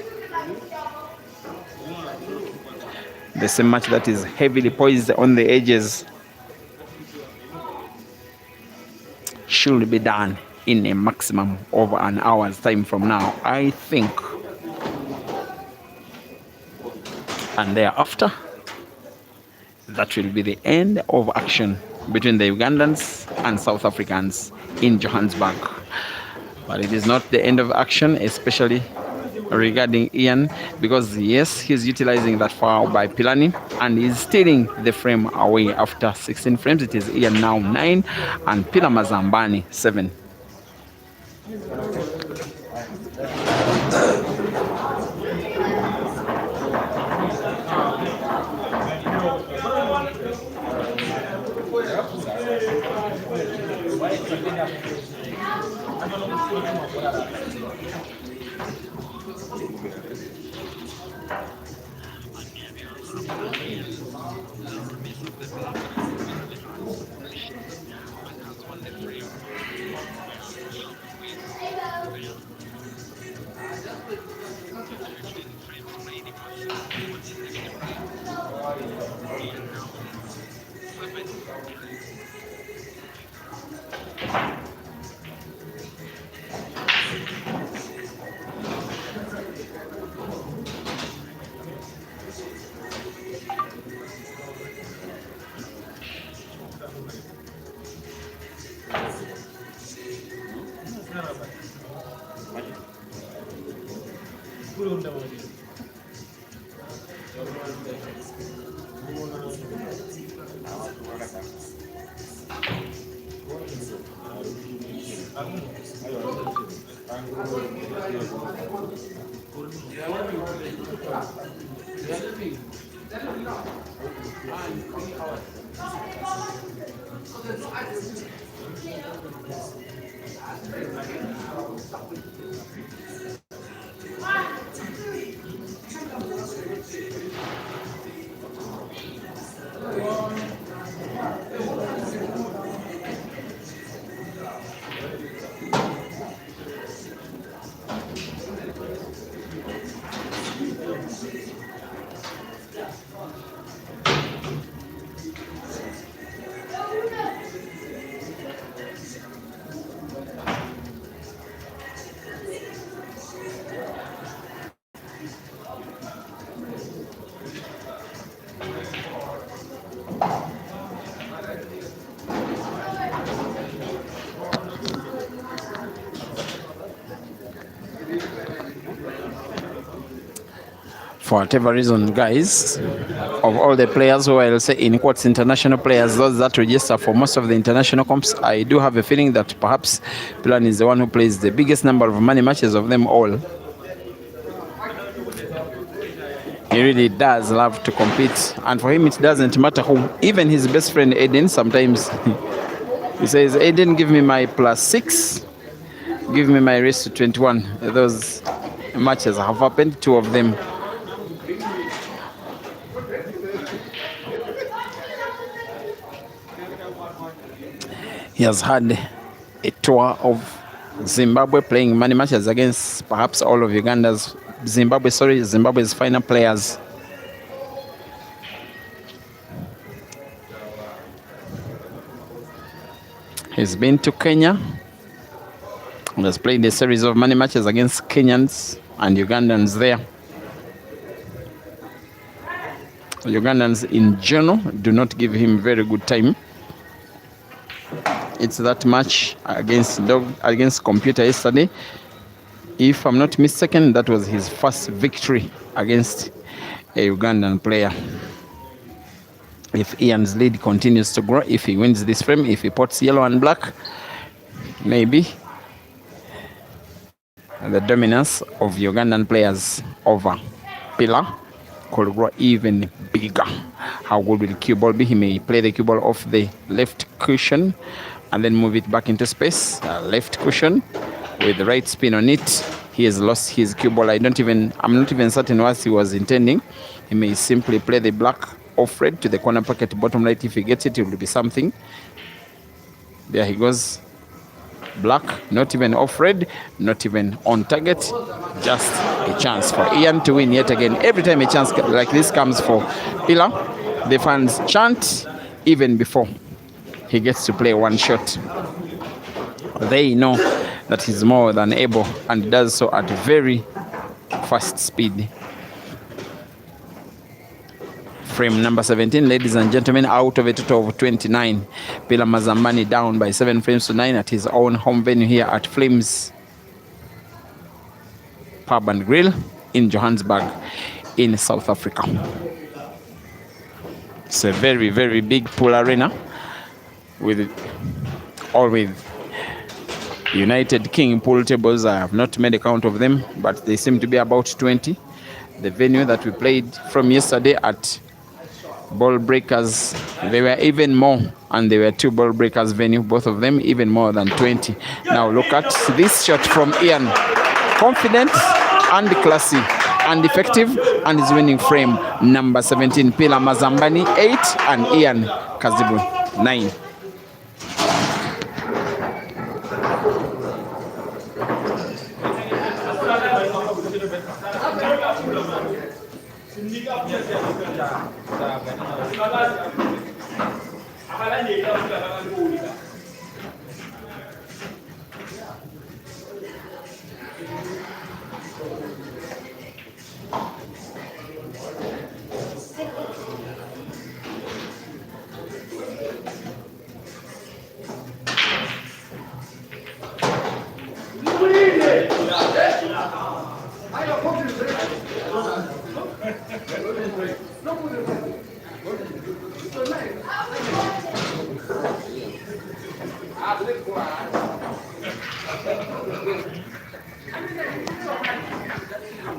The same match that is heavily poised on the edges should be done in a maximum of an hour's time from now, I think. And thereafter, that will be the end of action between the Ugandans and South Africans in Johannesburg. But it is not the end of action, especially regarding Ian, because yes, he's utilizing that foul by Pilani and he's stealing the frame away after 16 frames. It is Ian now 9 and Pila Mazambani 7. For whatever reason, guys, of all the players who I'll say in quotes international players, those that register for most of the international comps, I do have a feeling that perhaps Pilani is the one who plays the biggest number of money matches of them all. He really does love to compete, and for him it doesn't matter who. Even his best friend Aiden, sometimes he says, Aiden, give me my +6, give me my race to 21. Those matches have happened, 2 of them. He has had a tour of Zimbabwe playing money matches against perhaps all of Zimbabwe's final players. He's been to Kenya and has played a series of money matches against Kenyans and Ugandans there. Ugandans in general do not give him very good time. It's that match against Computer yesterday. If I'm not mistaken, that was his first victory against a Ugandan player. If Ian's lead continues to grow, if he wins this frame, if he puts yellow and black, maybe the dominance of Ugandan players over Pillar could grow even bigger. How good will cue ball be? He may play the cue ball off the left cushion and then move it back into space. Left cushion with the right spin on it. He has lost his cue ball. I'm not even certain what he was intending. He may simply play the black off red to the corner pocket bottom right. If he gets it, it will be something. There he goes. Black, not even off red, not even on target. Just a chance for Ian to win yet again. Every time a chance like this comes for Pillar, the fans chant even before he gets to play one shot. They know that he's more than able and does so at very fast speed. Frame number 17, ladies and gentlemen, out of a total of 29. Pillar Mazambani down by 7 frames to 9 at his own home venue here at Flames Pub and Grill in Johannesburg in South Africa. It's a very, very big pool arena with United King pool tables. I have not made a count of them, but they seem to be about 20. The venue that we played from yesterday at Ball Breakers, they were even more, and they were 2 Ball Breakers venue, both of them even more than 20. Now look at this shot from Ian. Confident and classy and effective, and is winning frame number 17. Pillar Mazambani 8 and Ian Kazibwe 9.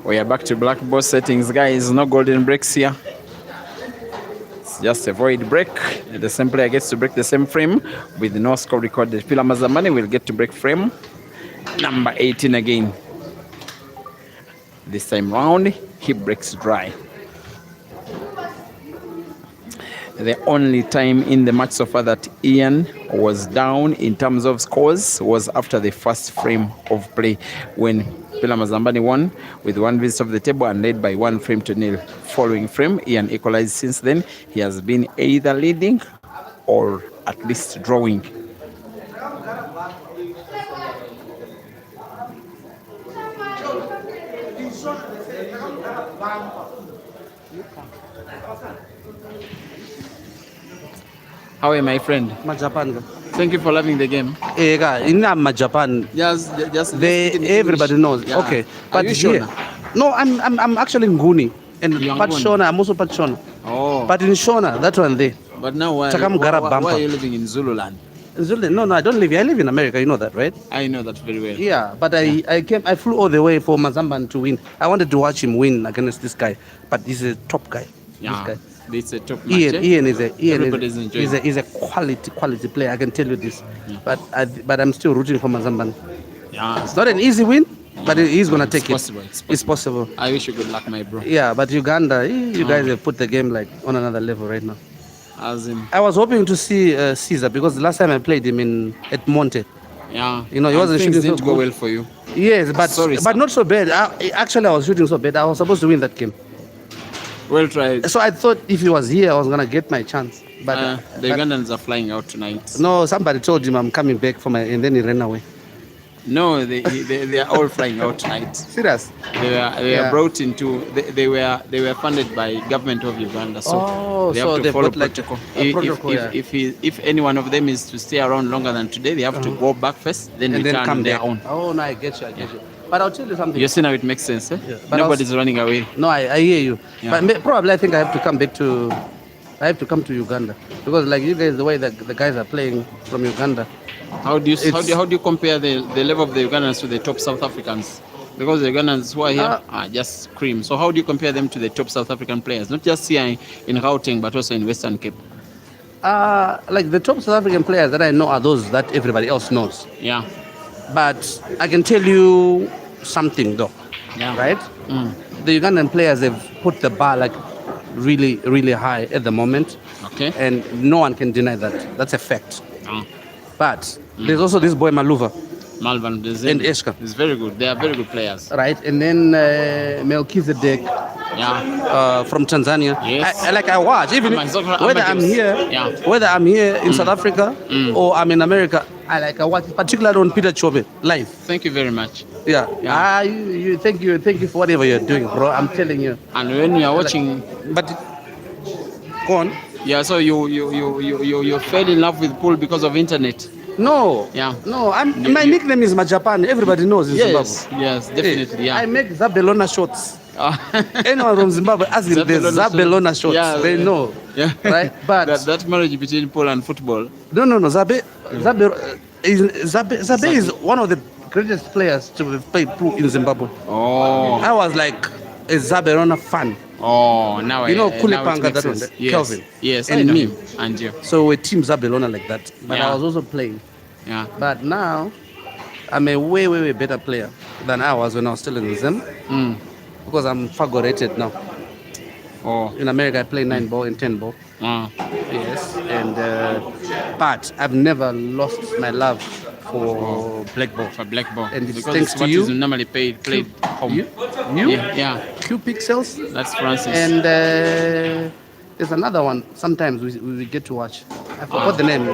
We are back to black ball settings, guys. No golden breaks here. It's just a void break. The same player gets to break the same frame with no score recorded. Pillar Mazambani will get to break frame number 18 again. This time round, he breaks dry. The only time in the match so far that Ian was down in terms of scores was after the first frame of play, when Pillar Mazambani won with 1 visit of the table and led by 1 frame to nil. Following frame, Ian equalized. Since then, he has been either leading or at least drawing. How are you, my friend? Japan. Thank you for loving the game. In Japan. Just everybody knows. Yeah. Okay, But here, no, I'm actually Nguni. And Pat Yangon. Shona, I'm also Pat Shona. Oh. But in Shona, that one there. But now why Bumper. are you living in Zululand? No, I don't live here. I live in America. You know that, right? I know that very well. Yeah, but I flew all the way for Mazamban to win. I wanted to watch him win against this guy, but he's a top guy. Yeah. This guy. It's a top match. Ian is a quality player. I can tell you this. But I'm still rooting for Mazamban. Yeah. It's not an easy win, but he's gonna take possible. it. It's possible. I wish you good luck, my bro. Yeah, but Uganda, you guys have put the game like on another level right now. As in, I was hoping to see Caesar because the last time I played him at Monte. yeah. You know, he wasn't things shooting so didn't go good. well for you. Yes, but Sorry, but sir. not so bad. Actually, I was shooting so bad. I was supposed to win that game. Well tried. So I thought if he was here, I was gonna get my chance. But The Ugandans are flying out tonight. no, somebody told him I'm coming back and then he ran away. No, they are all flying out tonight. Serious? They were brought into. They were funded by government of Uganda, so they have to they follow put like protocol. a protocol, If any one of them is to stay around longer than today, they have to go back first, then and return then come on their back. own. Oh no, I get you. But I'll tell you something. You see now it makes sense, eh? Yeah, but Nobody's running away. No, I hear you. Yeah. But probably I think I have to come back to. I have to come to Uganda because like you guys, the way that the guys are playing from Uganda. How do you compare the level of the Ugandans to the top South Africans? Because the Ugandans who are here are just cream. So how do you compare them to the top South African players? Not just here in Gauteng, but also in Western Cape. Like the top South African players that I know are those that everybody else knows. Yeah. But I can tell you something though. Yeah. Right? The Ugandan players have put the bar like really, really high at the moment. Okay. And no one can deny that. That's a fact. Ah. But there's also this boy Maluva. Malvan And Eshka. is very good. They are very good players. Right? And then Melchizedek Yeah. from Tanzania. Yes. I watch. Even whether I'm here in South Africa or I'm in America, I watch, particularly on Peter Chobe live. Thank you very much. Yeah. You thank you for whatever you're doing, bro. I'm telling you. And when you are watching, But go on. yeah, so you fell in love with pool because of internet. No. Yeah. No. My nickname is Majapan. Everybody knows in Zimbabwe. Yes, definitely. Yeah. I make Zabelona shots. Anyone from Zimbabwe ask them the Zabelona shots. Yeah, they know. Yeah. Right? But that marriage between pool and football. No. Zabe is one of the greatest players to have played pool in Zimbabwe. Oh. I was like a Zabelona fan. Oh, now You know now Kulepanga, it makes that one, sense. Yes. Kelvin. Yes, And I know me. him. And you. So we're team Zabelona like that. But Yeah. I was also playing. Yeah. But now I'm a way better player than I was when I was still in Zim. Because I'm faggorated now. Oh. In America, I play 9 ball and 10 ball. Yes, and but I've never lost my love for black ball. For black ball. And it's because thanks it's to what you. is normally played home. You? Yeah. Q Pixels. That's Francis. And there's another one. Sometimes we get to watch. I forgot the name.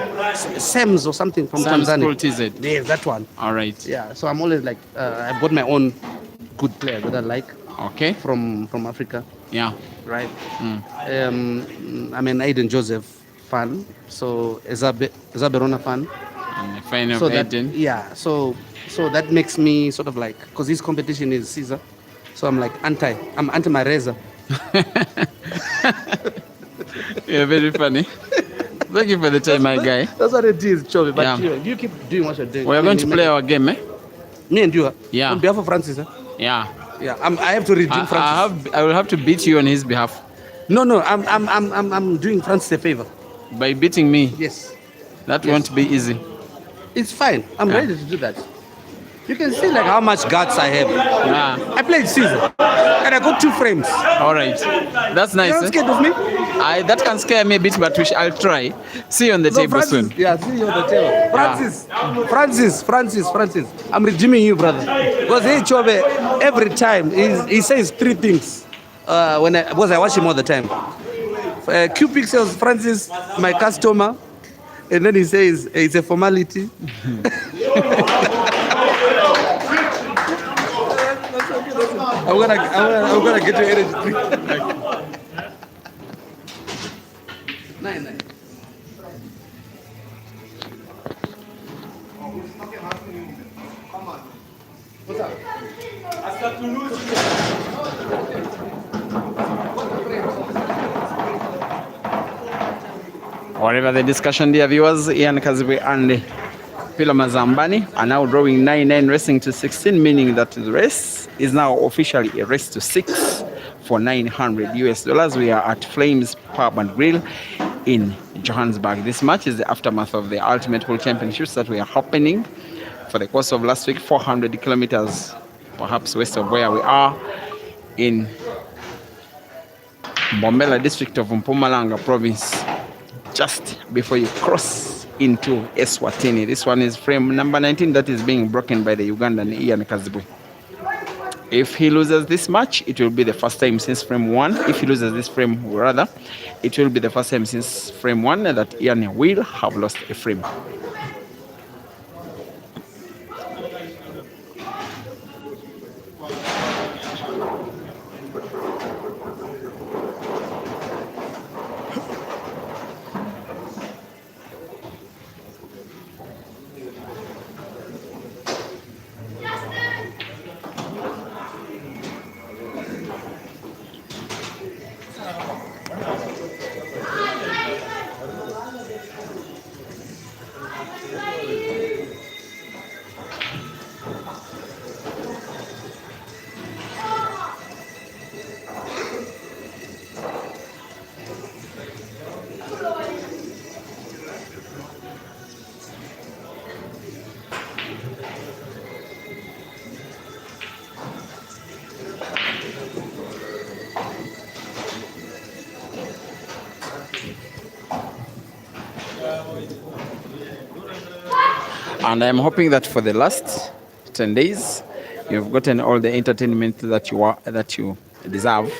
Sams or something from Sam's Tanzania. School TZ. Yes, that one. All right. Yeah. So I'm always like, I've got my own good players that I like Okay. from Africa. Yeah. Right. I'm an Aiden Joseph fan, so Zaberona fan. And the final So of that Eden. so that makes me sort of like, because his competition is Caesar, so I'm like I'm anti my razor. You're very funny. Thank you for the time, my guy. That's what it is, Chobi. But Yeah. you keep doing what you're doing. We are going to play our game, eh? Me and you. Yeah. On behalf of Francis. Yeah. Yeah. I have to redeem Francis. I will have to beat you on his behalf No. I'm doing Francis a favor. by beating me. Yes. That won't be easy. It's fine. I'm Yeah. ready to do that. You can see like how much guts I have. Yeah. I played Caesar and I got 2 frames. All right. That's You're nice. not Eh? scared of me? That can scare me a bit, but I'll try. See you on the No, table Francis. soon. Yeah, see you on the table. Francis. I'm redeeming you, brother. Because hey, Chobe, every time he says 3 things. Because I watch him all the time. Q Pixels, Francis, my customer, and then he says it's a formality. I'm gonna get your energy drink. Nine. What's up? Whatever the discussion, dear viewers, Ian Kazibwe and Pilani are now drawing 9-9 racing to 16, meaning that the race is now officially a race to 6 for $900. We are at Flames Pub and Grill in Johannesburg. This match is the aftermath of the Ultimate Pool Championships that we are happening for the course of last week, 400 kilometers, perhaps west of where we are in Bombela district of Mpumalanga province, just before you cross into Eswatini. This one is frame number 19 that is being broken by the Ugandan Ian Kazibwe. If he loses this match, it will be the first time since frame 1. If he loses this frame, rather, it will be the first time since frame 1 that Ian will have lost a frame. And I'm hoping that for the last 10 days, you've gotten all the entertainment that you deserve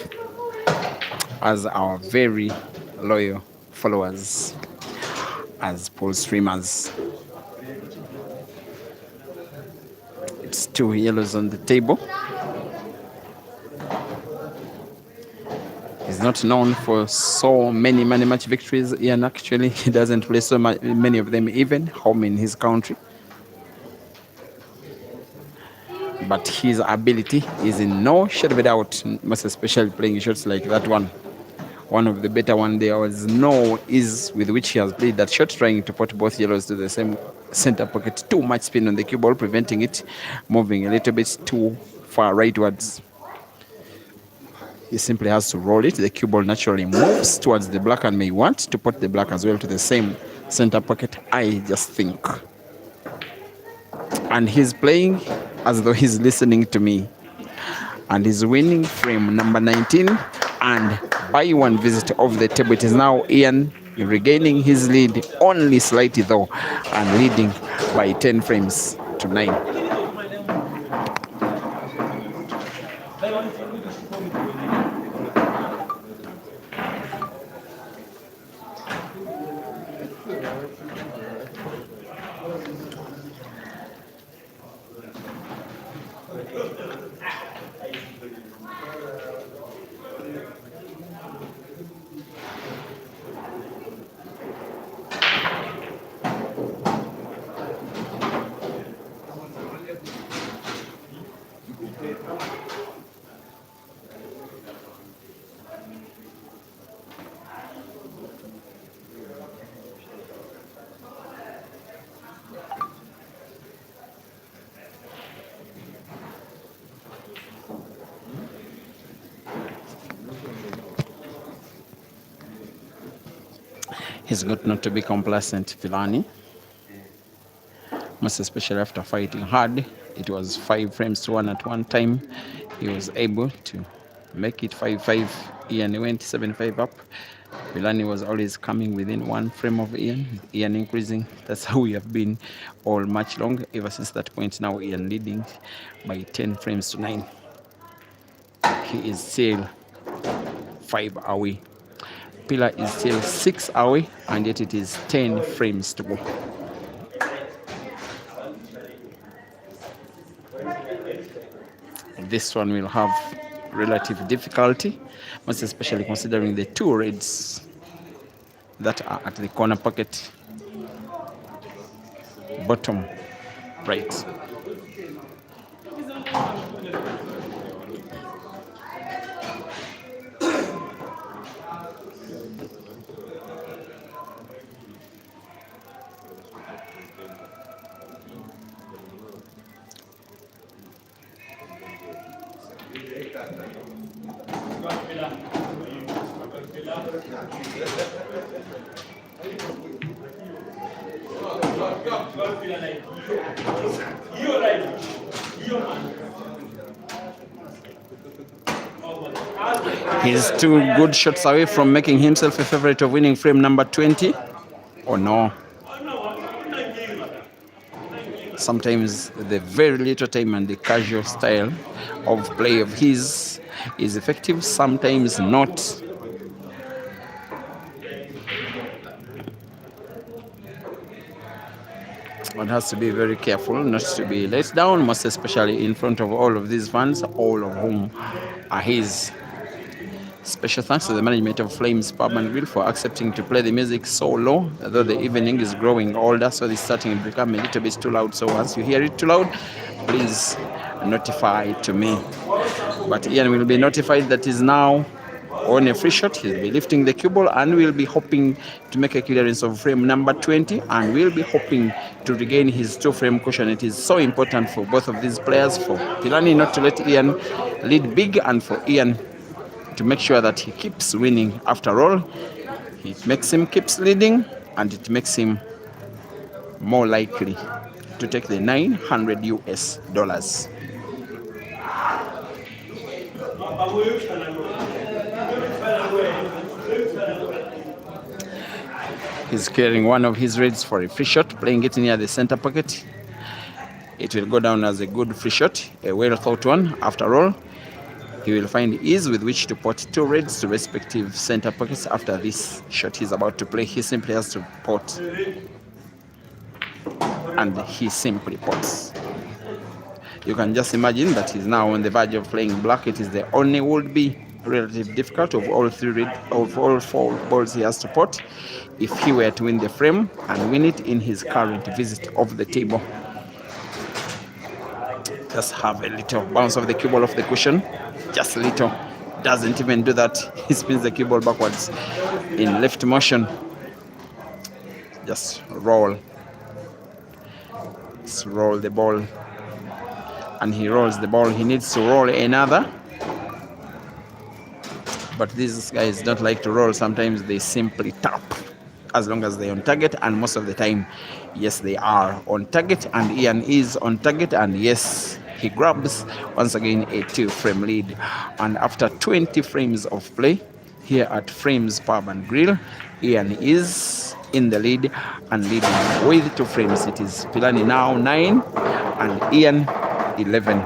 as our very loyal followers, as pool streamers. It's 2 yellows on the table. He's not known for so many match victories. Ian actually he doesn't play so many of them even home in his country. But his ability is in no shadow of a doubt, most especially playing shots like that one. One of the better one. There was no ease with which he has played that shot, trying to put both yellows to the same center pocket. Too much spin on the cue ball, preventing it moving a little bit too far rightwards. He simply has to roll it. The cue ball naturally moves towards the black and may want to put the black as well to the same center pocket, I just think. And he's playing as though he's listening to me. And he's winning frame number 19. And by one visit of the table, it is now Ian regaining his lead only slightly though, and leading by 10 frames to 9. He's got not to be complacent, Philani. Most especially after fighting hard. It was 5 frames to 1 at one time. He was able to make it 5-5. Ian went 7-5 up. Pilani was always coming within 1 frame of Ian. Ian increasing. That's how we have been all match long. Ever since that point, now Ian leading by 10 frames to 9. He is still 5 away. Pillar is still 6 away, and yet it is 10 frames to go. This one will have relative difficulty, most especially considering the 2 reds that are at the corner pocket, bottom right. He's 2 good shots away from making himself a favorite of winning frame number 20. Oh no. Sometimes the very little time and the casual style of play of his is effective, sometimes not. One has to be very careful not to be let down, most especially in front of all of these fans, all of whom are his. Special thanks to the management of Flames Pub and Grill for accepting to play the music so low, although the evening is growing older, so it's starting to become a little bit too loud. So once you hear it too loud, please notify to me. But Ian will be notified that he's now on a free shot. He'll be lifting the cue ball and we'll be hoping to make a clearance of frame number 20, and we'll be hoping to regain his 2-frame cushion. It is so important for both of these players, for Pilani not to let Ian lead big, and for Ian to make sure that he keeps winning. After all, it makes him keeps leading, and it makes him more likely to take the $900 US. He's carrying one of his reds for a free shot, playing it near the center pocket. It will go down as a good free shot, a well thought one. After all, he will find ease with which to pot 2 reds to respective center pockets after this shot he's about to play. He simply has to pot, and he simply pots. You can just imagine that he's now on the verge of playing black. It is the only would-be relatively difficult of all 4 balls he has to pot if he were to win the frame and win it in his current visit of the table. Just have a little bounce of the cue ball off the cushion, just a little. Doesn't even do that. He spins the cue ball backwards in left motion. Just roll. Just roll the ball. And he rolls the ball. He needs to roll another. But these guys don't like to roll. Sometimes they simply tap as long as they're on target. And most of the time, yes, they are on target. And Ian is on target. And yes, he grabs once again a 2-frame lead. And after 20 frames of play here at Frames Pub and Grill, Ian is in the lead and leading with 2 frames. It is Pilani now 9 and Ian 11.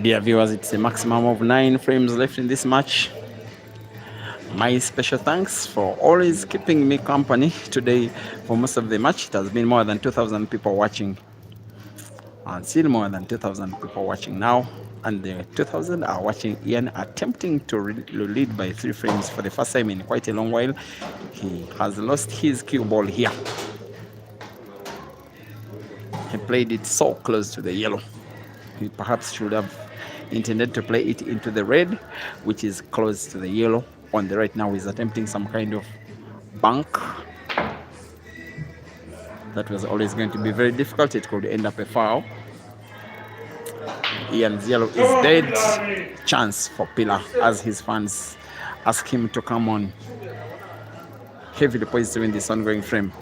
Dear viewers, it's a maximum of 9 frames left in this match. My special thanks for always keeping me company today for most of the match. It has been more than 2,000 people watching, and still more than 2,000 people watching now. And the 2,000 are watching Ian attempting to lead by 3 frames for the first time in quite a long while. He has lost his cue ball here. He played it so close to the yellow. He perhaps should have intended to play it into the red, which is close to the yellow. On the right now, he's attempting some kind of bank. That was always going to be very difficult. It could end up a foul. Ian's yellow is dead. Chance for Pillar as his fans ask him to come on. Heavily poised to win this ongoing frame.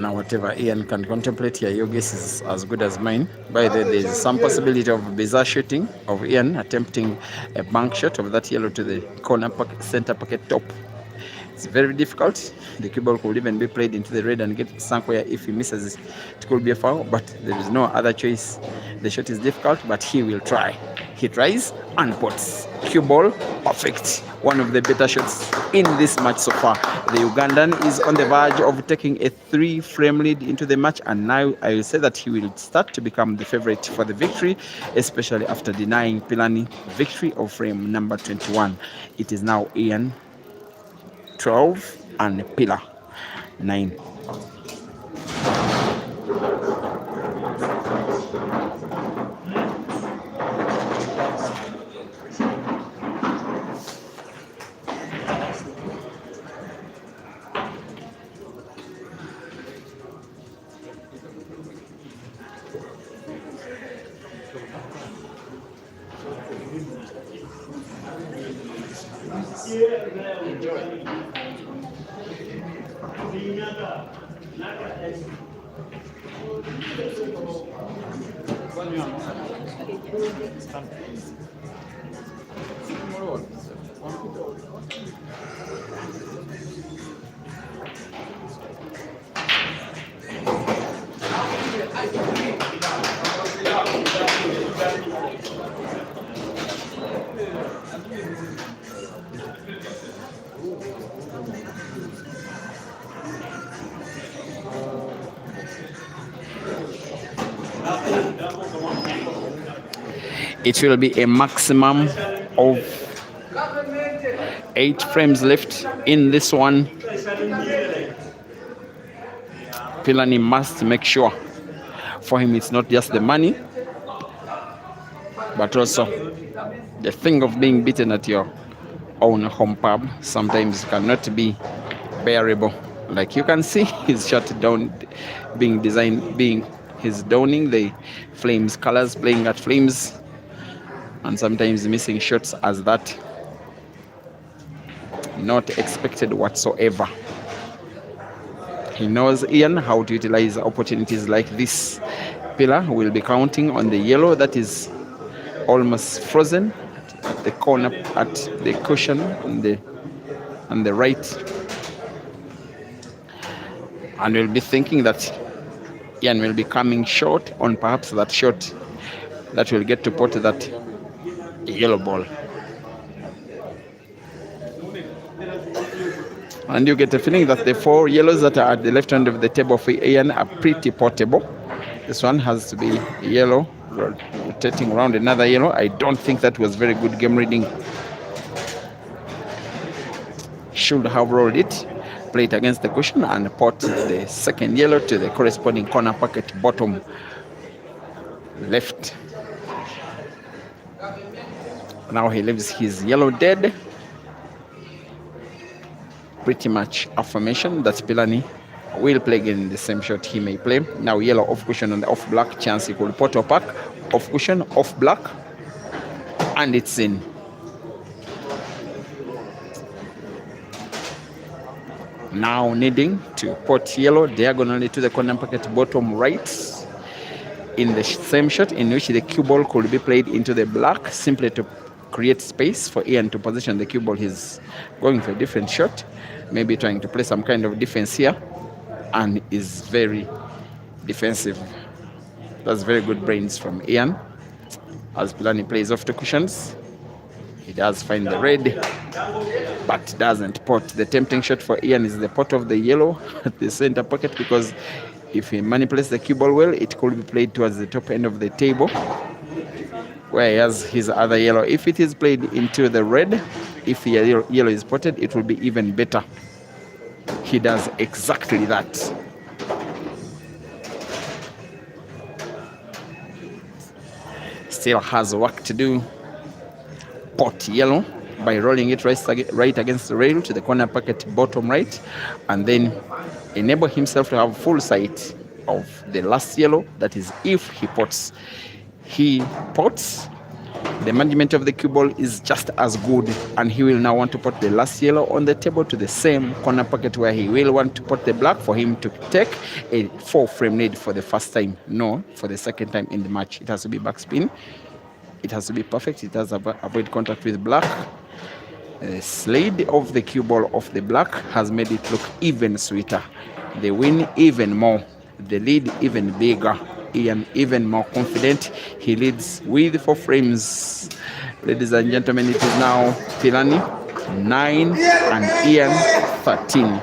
Now, whatever Ian can contemplate here, your guess is as good as mine. By the way, there is some possibility of bizarre shooting of Ian attempting a bank shot of that yellow to the corner pocket, center pocket top. It's very difficult. The cue ball could even be played into the red and get sunk where if he misses it could be a foul, but there is no other choice. The shot is difficult, but he will try. He tries and puts. Cue ball, perfect. One of the better shots in this match so far. The Ugandan is on the verge of taking a 3-frame lead into the match, and now I will say that he will start to become the favorite for the victory, especially after denying Pilani victory of frame number 21. It is now Ian 12 and Pillar 9. It will be a maximum of 8 frames left in this one. Philani must make sure for him it's not just the money, but also the thing of being beaten at your own home pub sometimes cannot be bearable. Like you can see his shot down being designed, being his downing the flames colors, playing at flames, and sometimes missing shots as that. Not expected whatsoever. He knows Ian how to utilize opportunities like this. Pillar will be counting on the yellow that is almost frozen at the corner, at the cushion on the right, and will be thinking that Ian will be coming short on perhaps that shot that will get to pot that yellow ball. And you get a feeling that the 4 yellows that are at the left hand of the table for Ian are pretty portable. This one has to be yellow, rotating around another yellow. I don't think that was very good game reading. Should have rolled it, play it against the cushion, and pot the second yellow to the corresponding corner pocket bottom left. Now he leaves his yellow dead. Pretty much affirmation that Pilani will play again in the same shot he may play. Now yellow off cushion on the off black, chance he could pot or pack. Off cushion, off black, and it's in. Now needing to pot yellow diagonally to the corner pocket bottom right in the same shot in which the cue ball could be played into the black simply to create space for Ian to position the cue ball. He's going for a different shot, maybe trying to play some kind of defense here, and is very defensive. That's very good brains from Ian. As Pilani plays off the cushions, he does find the red, but doesn't pot. The tempting shot for Ian is the pot of the yellow at the center pocket, because if he manipulates the cue ball well, it could be played towards the top end of the table where he has his other yellow. If it is played into the red, if the yellow is potted, it will be even better. He does exactly that. Still has work to do. Pot yellow by rolling it right against the rail to the corner pocket bottom right, and then enable himself to have full sight of the last yellow. That is, if he pots. He pots, the management of the cue ball is just as good, and he will now want to put the last yellow on the table to the same corner pocket where he will want to put the black for him to take a 4-frame lead for the first time. No, for the second time in the match. It has to be backspin. It has to be perfect. It has to avoid contact with black. The slide of the cue ball of the black has made it look even sweeter. The win even more. The lead even bigger. Ian even more confident. He leads with 4 frames. Ladies and gentlemen, it is now Philani 9 and Ian 13.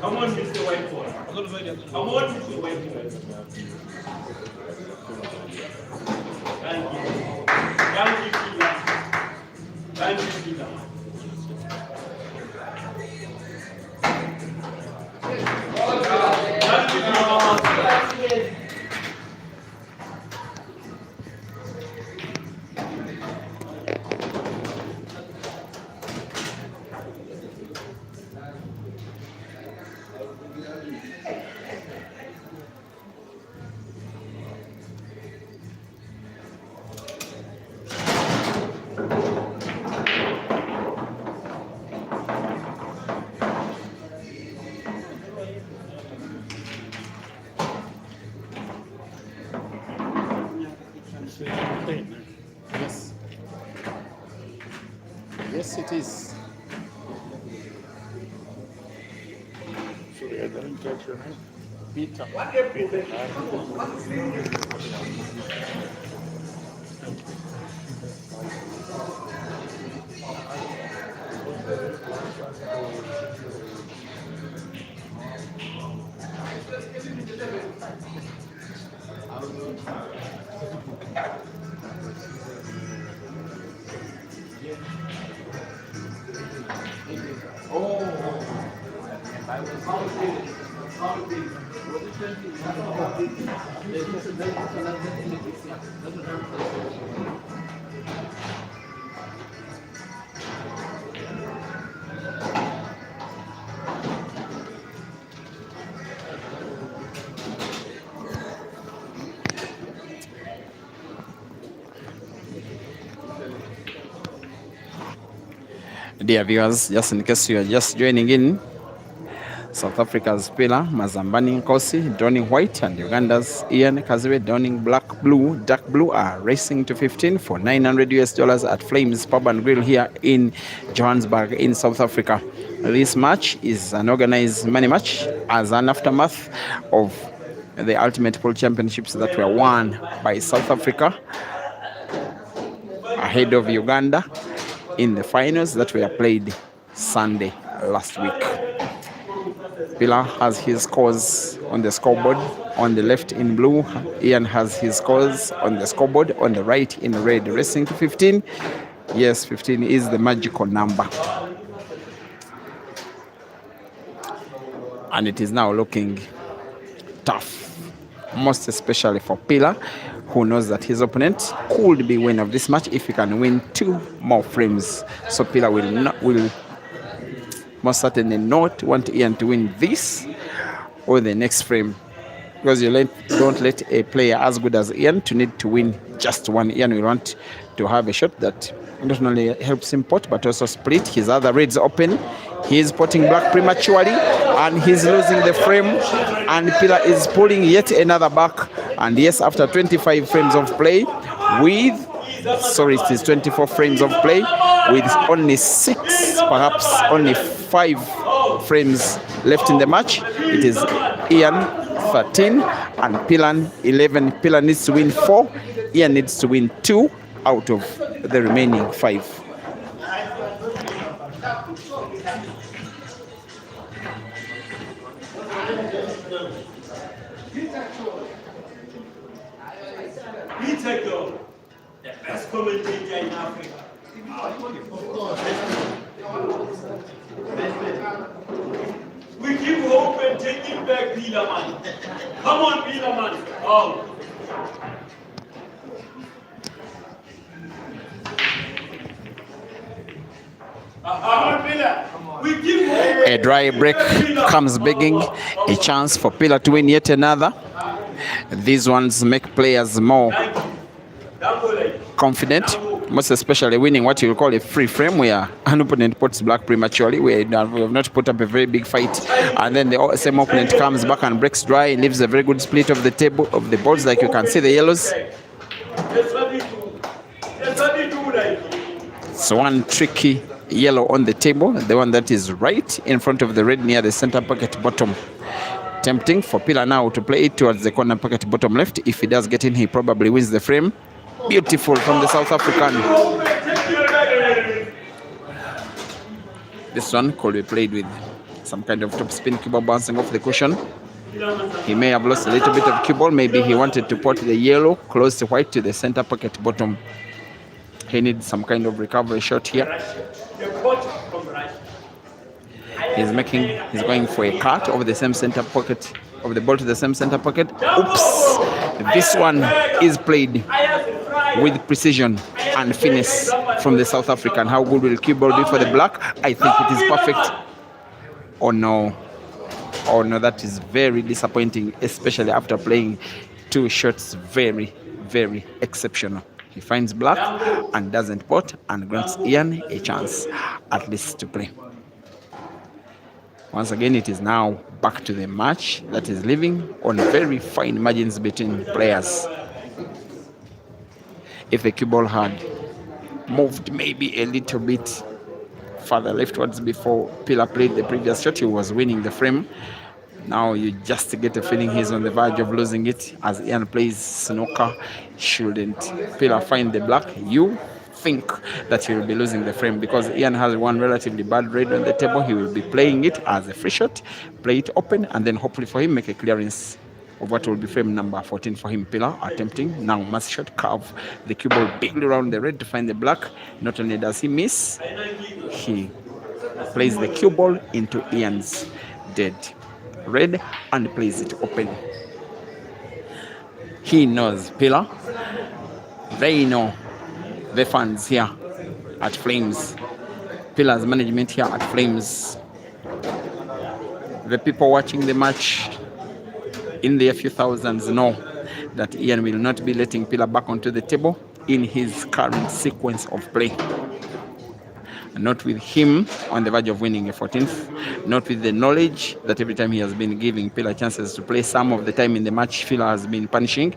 Come on, Mr. Whiteboard. Come on, Mr. Whiteboard. Thank you. Thank you, Peter. Thank you, Peter. Yes. Yes, it is. Sorry, I didn't catch your name. Peter. Dear viewers, just in case you are just joining in, South Africa's Pilani, Mazambani Nkosi, donning white, and Uganda's Ian Kazibwe, donning dark blue, are racing to 15 for $900 at Flames Pub and Grill here in Johannesburg in South Africa. This match is an organized money match as an aftermath of the Ultimate Pool Championships that were won by South Africa ahead of Uganda in the finals that were played Sunday last week. Pilani has his scores on the scoreboard on the left in blue. Ian has his scores on the scoreboard on the right in red. Racing to 15. Yes, 15 is the magical number. And it is now looking tough, most especially for Pilani, who knows that his opponent could be winner of this match if he can win 2 more frames. So Pilani will most certainly not want Ian to win this or the next frame, because you don't let a player as good as Ian to need to win just one. Ian will want to have a shot that not only helps him pot but also split. His other reds open. He is potting black prematurely and he's losing the frame, and Pilani is pulling yet another back. And yes, after 25 frames of play it is 24 frames of play with only 6, perhaps only 5 frames left in the match. It is Ian 13 and Pilani 11. Pilani needs to win 4. Ian needs to win 2 out of the remaining 5. The best commentator in Africa. We give hope and take it back, Pilani. Come on, Pilani. Oh. A dry break comes begging, a chance for Pilani to win yet another. These ones make players more confident, most especially winning what you will call a free frame, where an opponent puts black prematurely, where we have not put up a very big fight, and then the same opponent comes back and breaks dry and leaves a very good split of the table of the boards, like you can see the yellows. So one tricky yellow on the table, the one that is right in front of the red near the center pocket bottom. Tempting for Pilani now to play it towards the corner pocket bottom left. If he does get in, he probably wins the frame. Beautiful from the South African. This one could be played with some kind of top spin cue ball bouncing off the cushion. He may have lost a little bit of cue ball. Maybe he wanted to put the yellow close to white to the center pocket bottom. He needs some kind of recovery shot here. He's going for a cut over the same center pocket of the ball to the same center pocket. Oops! This one is played with precision and finesse from the South African. How good will cue ball be for the black? I think it is perfect. Oh no, that is very disappointing, especially after playing two shots very, very exceptional. He finds black and doesn't pot and grants Ian a chance at least to play. Once again, it is now back to the match that is living on very fine margins between players. If the cue ball had moved maybe a little bit further leftwards before Pillar played the previous shot, he was winning the frame. Now you just get a feeling he's on the verge of losing it as Ian plays snooker. Shouldn't Pillar find the black, you think that he will be losing the frame, because Ian has one relatively bad red on the table. He will be playing it as a free shot, play it open, and then hopefully for him make a clearance of what will be frame number 14 for him. Pillar attempting now mass shot, curve the cue ball bigly around the red to find the black. Not only does he miss, he plays the cue ball into Ian's dead red and plays it open. He knows Pillar. They know the fans here at Flames. Pillar's management here at Flames. The people watching the match in their few thousands know that Ian will not be letting Pillar back onto the table in his current sequence of play. Not with him on the verge of winning a 14th, not with the knowledge that every time he has been giving Pillar chances to play, some of the time in the match Pillar has been punishing.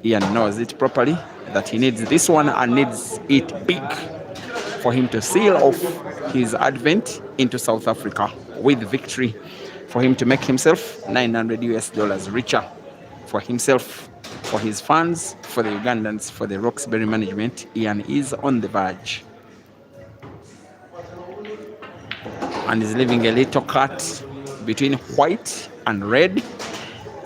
Ian knows it properly, that he needs this one and needs it big for him to seal off his advent into South Africa with victory, for him to make himself $900 richer, for himself, for his fans, for the Ugandans, for the Roxbury management. Ian is on the verge and is leaving a little cut between white and red,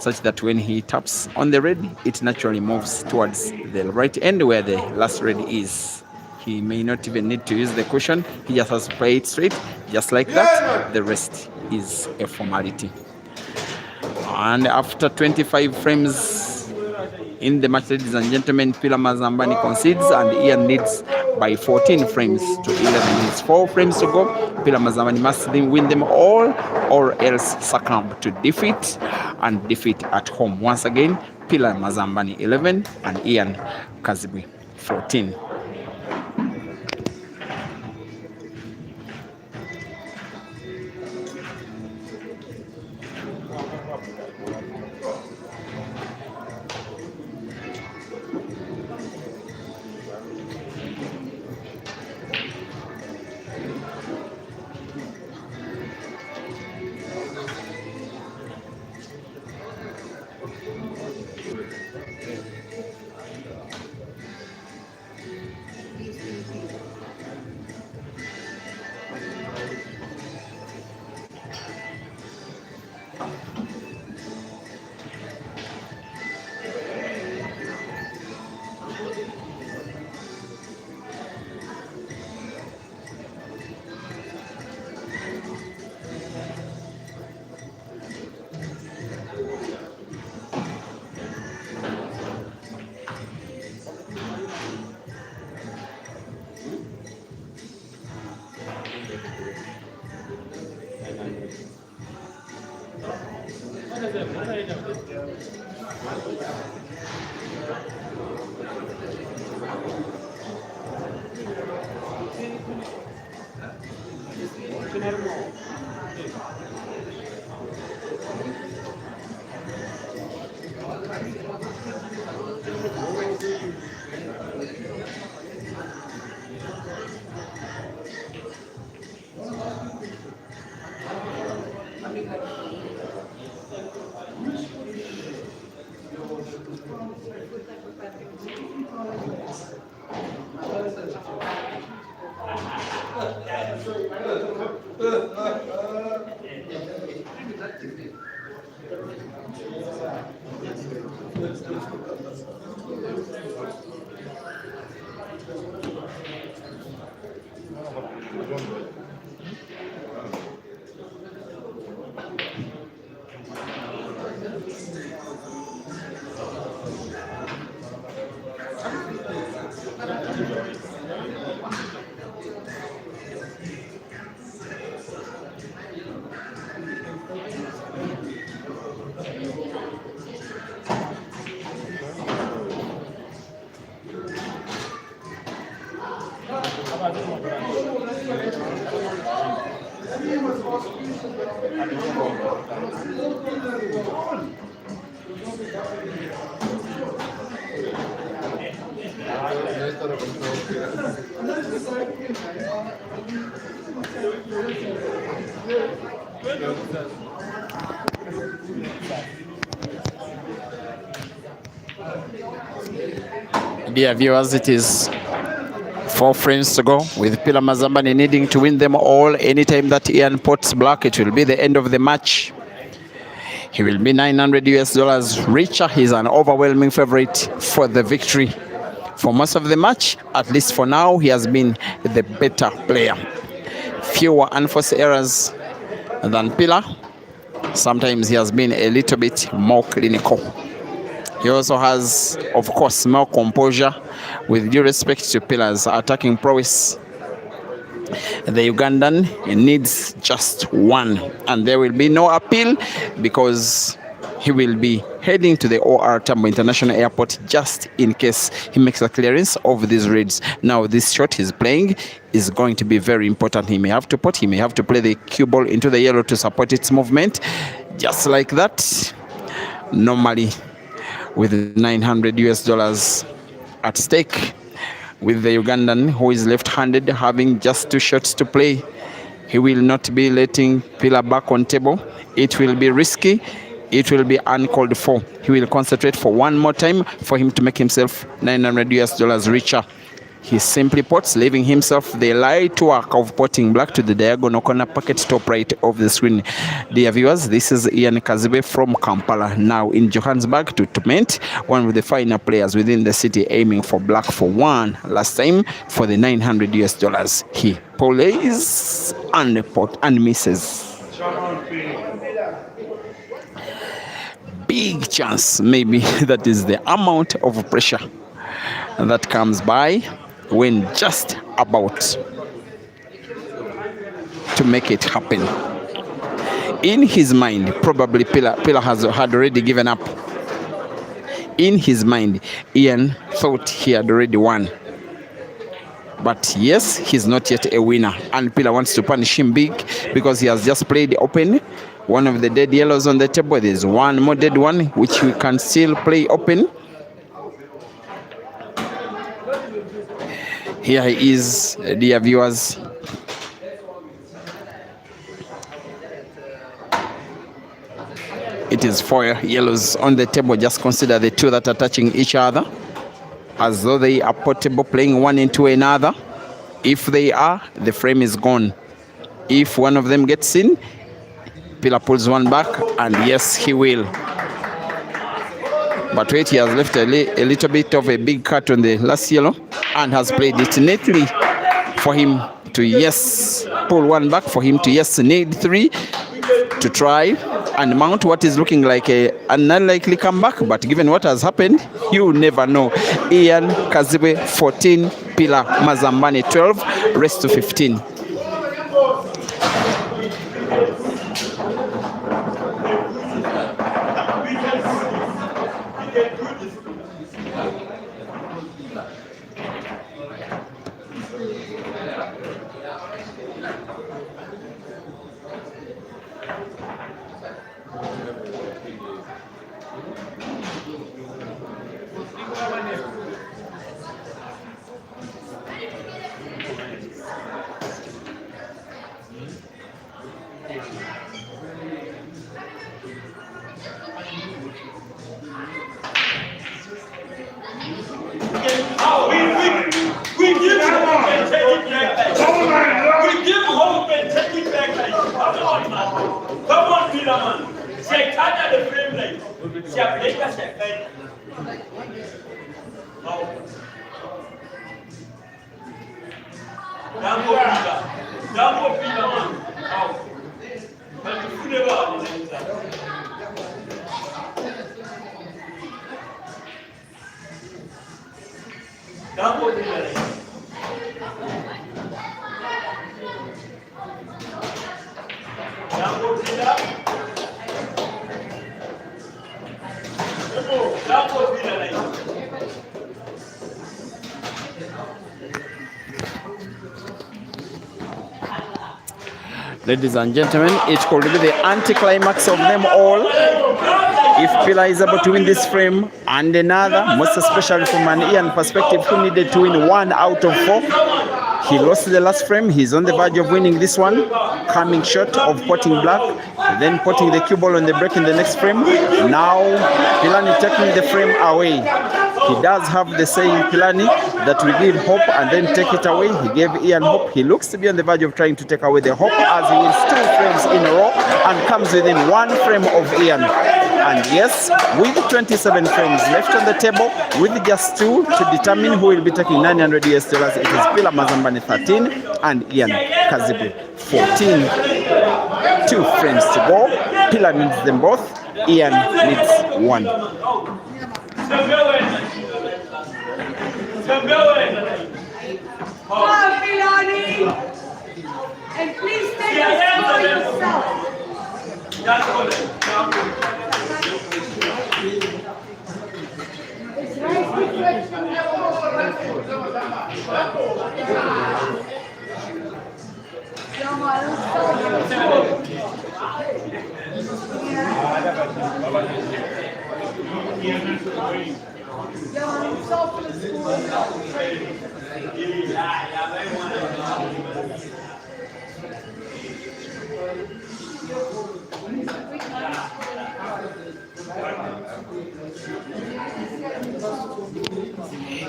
such that when he taps on the red, it naturally moves towards the right end where the last red is. He may not even need to use the cushion. He just has to play it straight, just like that. The rest is a formality. And after 25 frames in the match, ladies and gentlemen, Pillar Mazambani concedes and Ian leads by 14 frames to 11. It's 4 frames to go. Pillar Mazambani must win them all or else succumb to defeat, and defeat at home. Once again, Pillar Mazambani 11 and Ian Kazibwe 14. Dear viewers, it is 4 frames to go with Pila Mazambani needing to win them all. Anytime that Ian puts black, it will be the end of the match. He will be $900 richer. He's an overwhelming favorite for the victory. For most of the match, at least for now, he has been the better player. Fewer unforced errors than Pila. Sometimes he has been a little bit more clinical. He also has, of course, more composure. With due respect to Pila's attacking prowess, the Ugandan needs just one, and there will be no appeal because he will be heading to the OR Tambo International Airport just in case he makes a clearance of these raids. Now, this shot he's playing is going to be very important. He may have to put, he may have to play the cue ball into the yellow to support its movement, just like that. Normally, with $900 at stake, with the Ugandan who is left-handed having just 2 shots to play, he will not be letting Pila back on table. It will be risky. It will be uncalled for. He will concentrate for one more time for him to make himself $900 richer. He simply pots, leaving himself the light work of potting black to the diagonal corner pocket top right of the screen. Dear viewers, this is Ian Kazibwe from Kampala, now in Johannesburg to torment one of the final players within the city, aiming for black for one last time for the $900. He plays and misses. Big chance, maybe that is the amount of pressure that comes by when just about to make it happen. In his mind, probably Pila had already given up. In his mind, Ian thought he had already won. But yes, he's not yet a winner, and Pila wants to punish him big because he has just played open. One of the dead yellows on the table, there's one more dead one which we can still play open. Here he is, dear viewers. It is 4 yellows on the table. Just consider the 2 that are touching each other as though they are portable, playing one into another. If they are, the frame is gone. If one of them gets in, Pila pulls one back, and yes, he will. But wait, he has left a little bit of a big cut on the last yellow and has played it neatly for him to, yes, pull one back, for him to, yes, need 3 to try and mount what is looking like an unlikely comeback. But given what has happened, you never know. Ian Kazibwe 14, Pila Mazambani 12, rest to 15. We give hope and take it back. We give hope and take it back. Come on, man. Come on, Peter, man. Say, cut the frame like. Say, break us a pen. Dambo Peter, man. Out. But you never are the next. Dambo Peter. Dambo Peter. Dambo Peter. Ladies and gentlemen, it could be the anticlimax of them all if Pila is able to win this frame and another, most especially from an Ian perspective, who needed to win 1 out of 4. He lost the last frame. He's on the verge of winning this one, coming short of potting black, then potting the cue ball on the break in the next frame. Now Pilani taking the frame away. He does have the saying, Pilani, that we give hope and then take it away. He gave Ian hope. He looks to be on the verge of trying to take away the hope as he wins 2 frames in a row and comes within 1 frame of Ian. And yes, with 27 frames left on the table, with just 2 to determine who will be taking 900 US dollars, it is Pila Mazambani 13 and Ian Kazibwe 14. 2 frames to go. Pila needs them both. Ian needs 1. Philani, and please take this for yourself.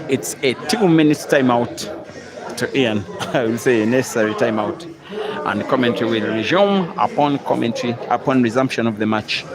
It's a 2-minute timeout to Ian. I will say a necessary timeout. And commentary will resume upon resumption of the match.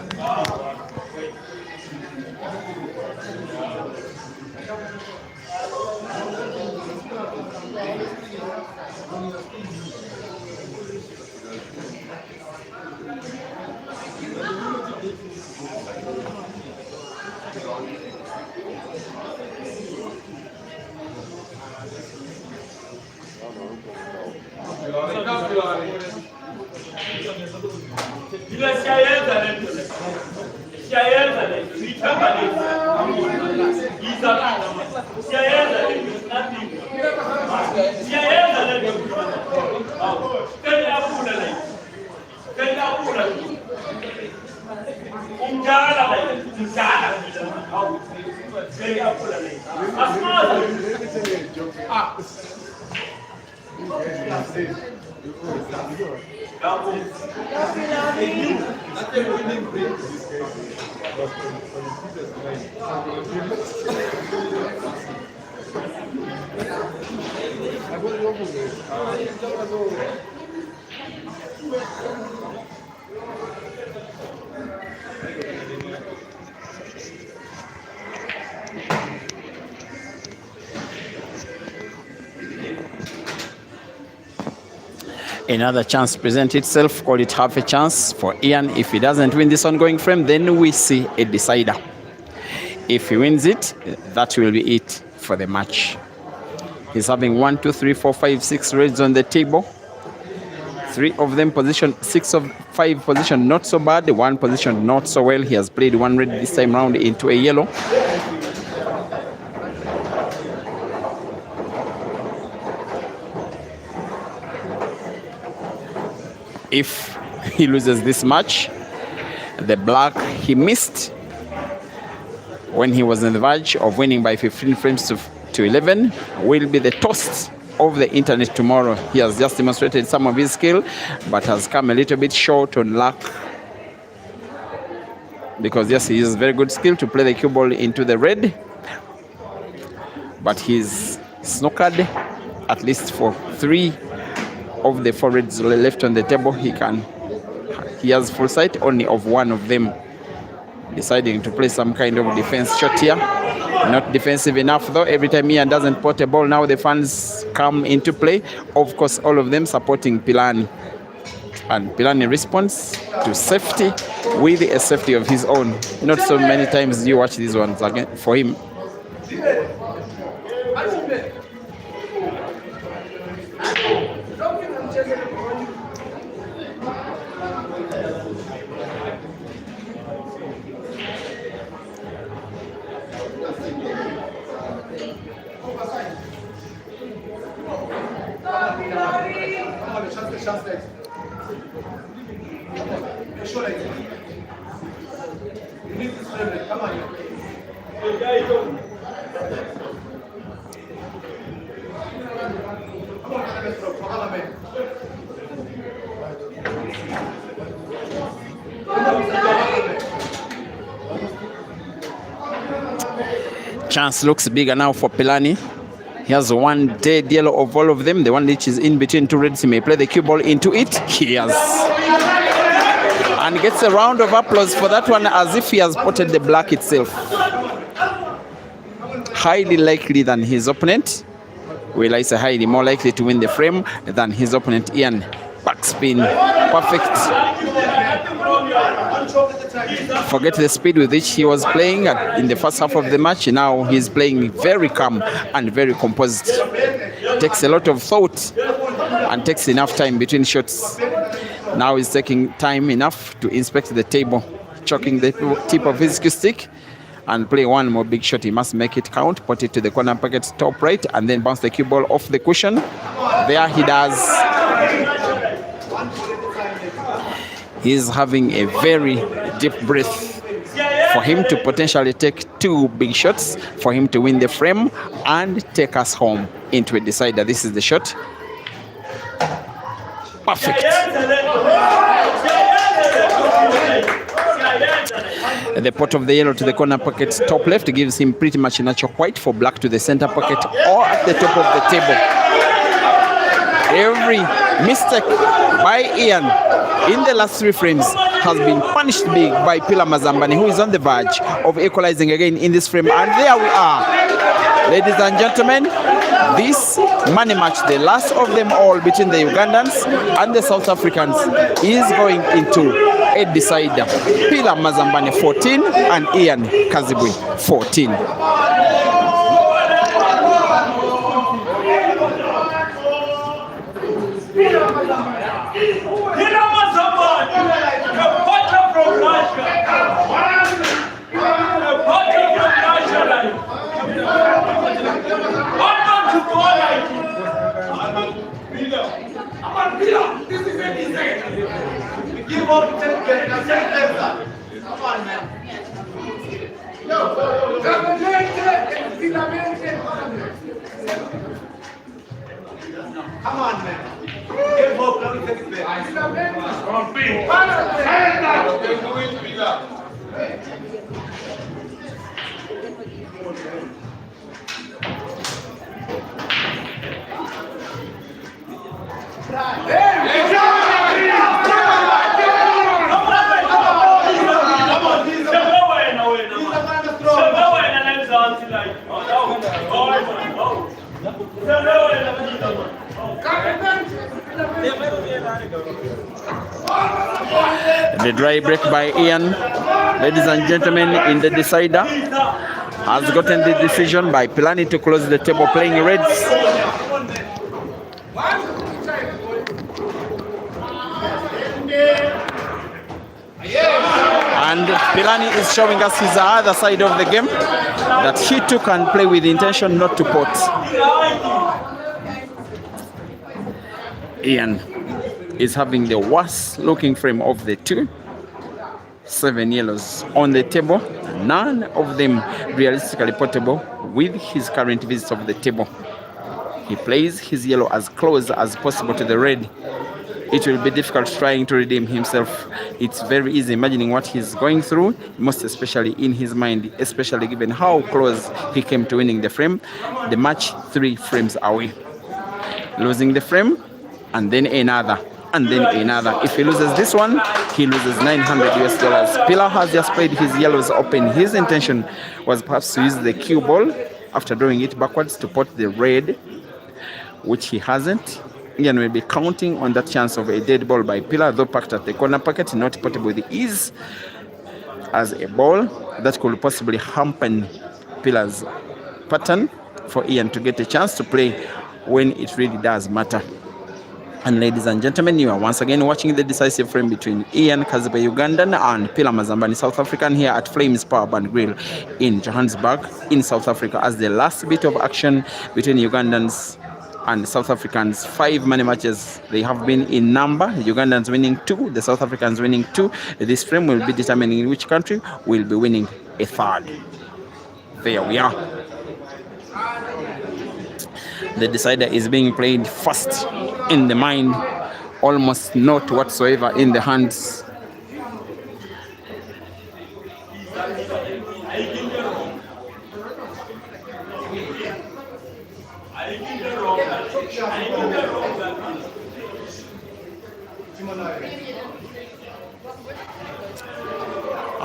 Another chance presents itself, call it half a chance for Ian. If he doesn't win this ongoing frame, then we see a decider. If he wins it, that will be it for the match. He's having 1, 2, 3, 4, 5, 6 reds on the table. 3 of them position, 6 of 5 position not so bad, 1 position not so well. He has played 1 red this time round into a yellow. If he loses this match, the black he missed when he was on the verge of winning by 15 frames to 11 will be the toast of the internet tomorrow. He has just demonstrated some of his skill, but has come a little bit short on luck. Because yes, he has very good skill to play the cue ball into the red, but he's snookered at least for 3 of the 4 reds left on the table. He has full sight only of 1 of them, deciding to play some kind of defense shot here. Not defensive enough though. Every time Ian doesn't pot a ball, now the fans come into play. Of course, all of them supporting Pilani. And Pilani responds to safety with a safety of his own. Not so many times you watch these ones again for him. Chance looks bigger now for Pilani. He has one dead yellow of all of them. The one which is in between two reds, he may play the cue ball into it. He has. And gets a round of applause for that one, as if he has spotted the black itself. Highly likely than his opponent. Well, I say highly more likely to win the frame than his opponent, Ian. Backspin, perfect. Forget the speed with which he was playing in the first half of the match. Now he's playing very calm and very composed. Takes a lot of thought and takes enough time between shots. Now he's taking time enough to inspect the table, choking the tip of his cue stick and play one more big shot. He must make it count, put it to the corner pocket top right, and then bounce the cue ball off the cushion. There he does. He's having a very deep breath for him to potentially take two big shots, for him to win the frame and take us home into a decider. This is the shot. Perfect. The pot of the yellow to the corner pocket top left gives him pretty much a natural white for black to the center pocket or at the top of the table. Every mistake by Ian in the last three frames has been punished big by Pila Mazambani, who is on the verge of equalizing again in this frame. And there we are. Ladies and gentlemen, this money match, the last of them all between the Ugandans and the South Africans, is going into a decider. Pila Mazambani 14 and Ian Kazibwe 14. Come on, man. Give hope, let me take it back. The dry break by Ian, ladies and gentlemen, in the decider, has gotten the decision by Pilani to close the table playing reds. And Pilani is showing us his other side of the game, that he too can play with the intention not to pot. Ian is having the worst looking frame of the two. 7 yellows on the table, none of them realistically potable with his current visit of the table. He plays his yellow as close as possible to the red. It will be difficult trying to redeem himself. It's very easy imagining what he's going through, most especially in his mind, especially given how close he came to winning the frame. The match 3 frames away. Losing the frame, and then another, and then another. If he loses this one, he loses $900. Pila has just played his yellows open. His intention was perhaps to use the cue ball after drawing it backwards to pot the red, which he hasn't. Ian will be counting on that chance of a dead ball by Pila, though packed at the corner pocket, not potable with ease, as a ball that could possibly hamper Pila's pattern for Ian to get a chance to play when it really does matter. And ladies and gentlemen, you are once again watching the decisive frame between Ian Kazibwe, Ugandan, and Pila Mazambani, South African, here at Flames Power Band Grill in Johannesburg, in South Africa, as the last bit of action between Ugandans and South Africans 5 money matches. They have been in number. Ugandans winning 2, the South Africans winning 2. This frame will be determining which country will be winning a third. There we are. The decider is being played first in the mind, almost not whatsoever in the hands.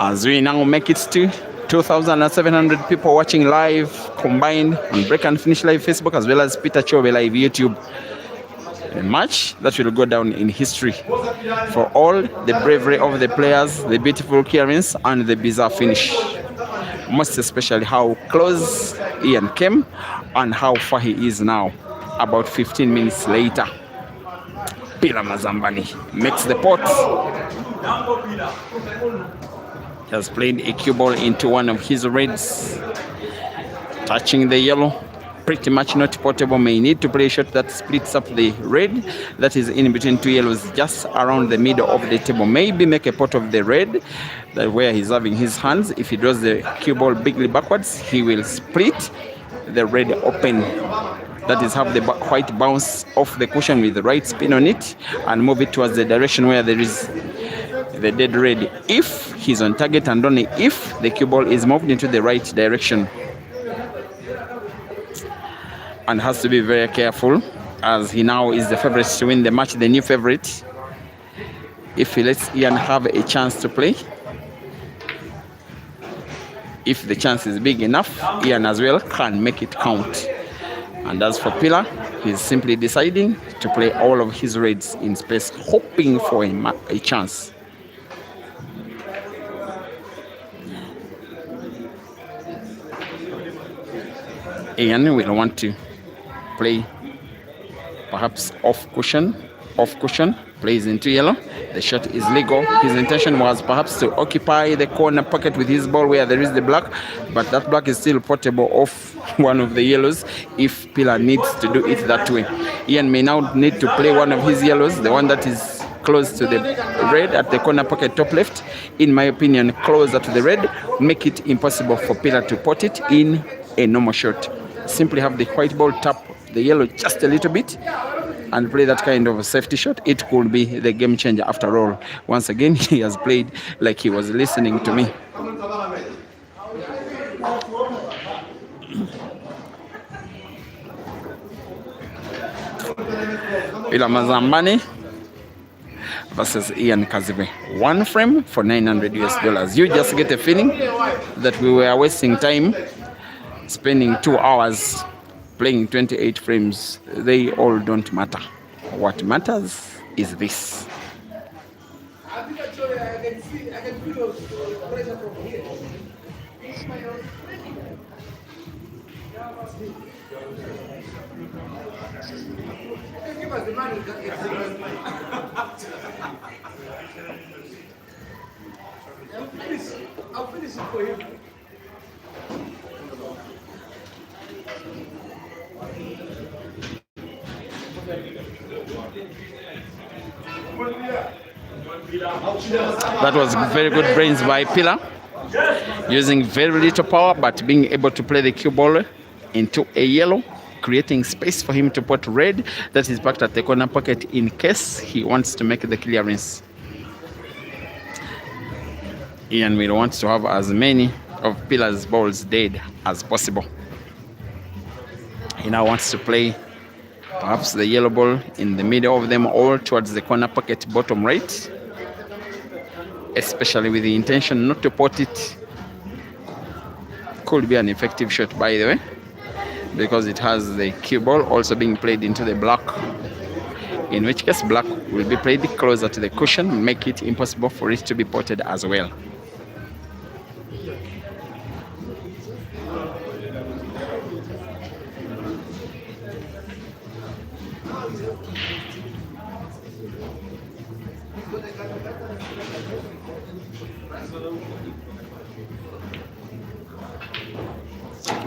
As we now make it to 2,700 people watching live combined on Break and Finish Live Facebook, as well as Peter Chobe Live YouTube. A match that will go down in history for all the bravery of the players, the beautiful clearance, and the bizarre finish. Most especially how close Ian came and how far he is now, about 15 minutes later. Pila Mazambani makes the pot. He has played a cue ball into one of his reds, touching the yellow. Pretty much not portable. May need to play a shot that splits up the red that is in between 2 yellows, just around the middle of the table. Maybe make a pot of the red that where he's having his hands. If he draws the cue ball bigly backwards, he will split the red open. That is, have the white bounce off the cushion with the right spin on it and move it towards the direction where there is the dead red, if he's on target, and only if the cue ball is moved into the right direction. And has to be very careful, as he now is the favorite to win the match, the new favorite. If he lets Ian have a chance to play, if the chance is big enough, Ian as well can make it count. And as for Pila, he's simply deciding to play all of his reds in space, hoping for a chance. Ian will want to play perhaps off cushion, plays into yellow. The shot is legal. His intention was perhaps to occupy the corner pocket with his ball where there is the black, but that black is still portable off one of the yellows if Pila needs to do it that way. Ian may now need to play one of his yellows, the one that is close to the red at the corner pocket top left. In my opinion, closer to the red, make it impossible for Pila to pot it in a normal shot. Simply have the white ball tap the yellow just a little bit and play that kind of a safety shot. It could be the game changer after all. Once again, he has played like he was listening to me. Pila Mazambani versus Ian Kazibwe. One frame for $900 US. You just get a feeling that we were wasting time spending 2 hours playing 28 frames. They all don't matter. What matters is this. I can feel pressure from here. Give us the money. I'll finish it for him. That was very good brains by Pila, using very little power but being able to play the cue ball into a yellow, creating space for him to put red that is backed at the corner pocket in case he wants to make the clearance. Ian will want to have as many of Pila's balls dead as possible. He now wants to play perhaps the yellow ball in the middle of them all towards the corner pocket bottom right, especially with the intention not to pot it. Could be an effective shot, by the way, because it has the cue ball also being played into the black, in which case black will be played closer to the cushion, make it impossible for it to be potted as well.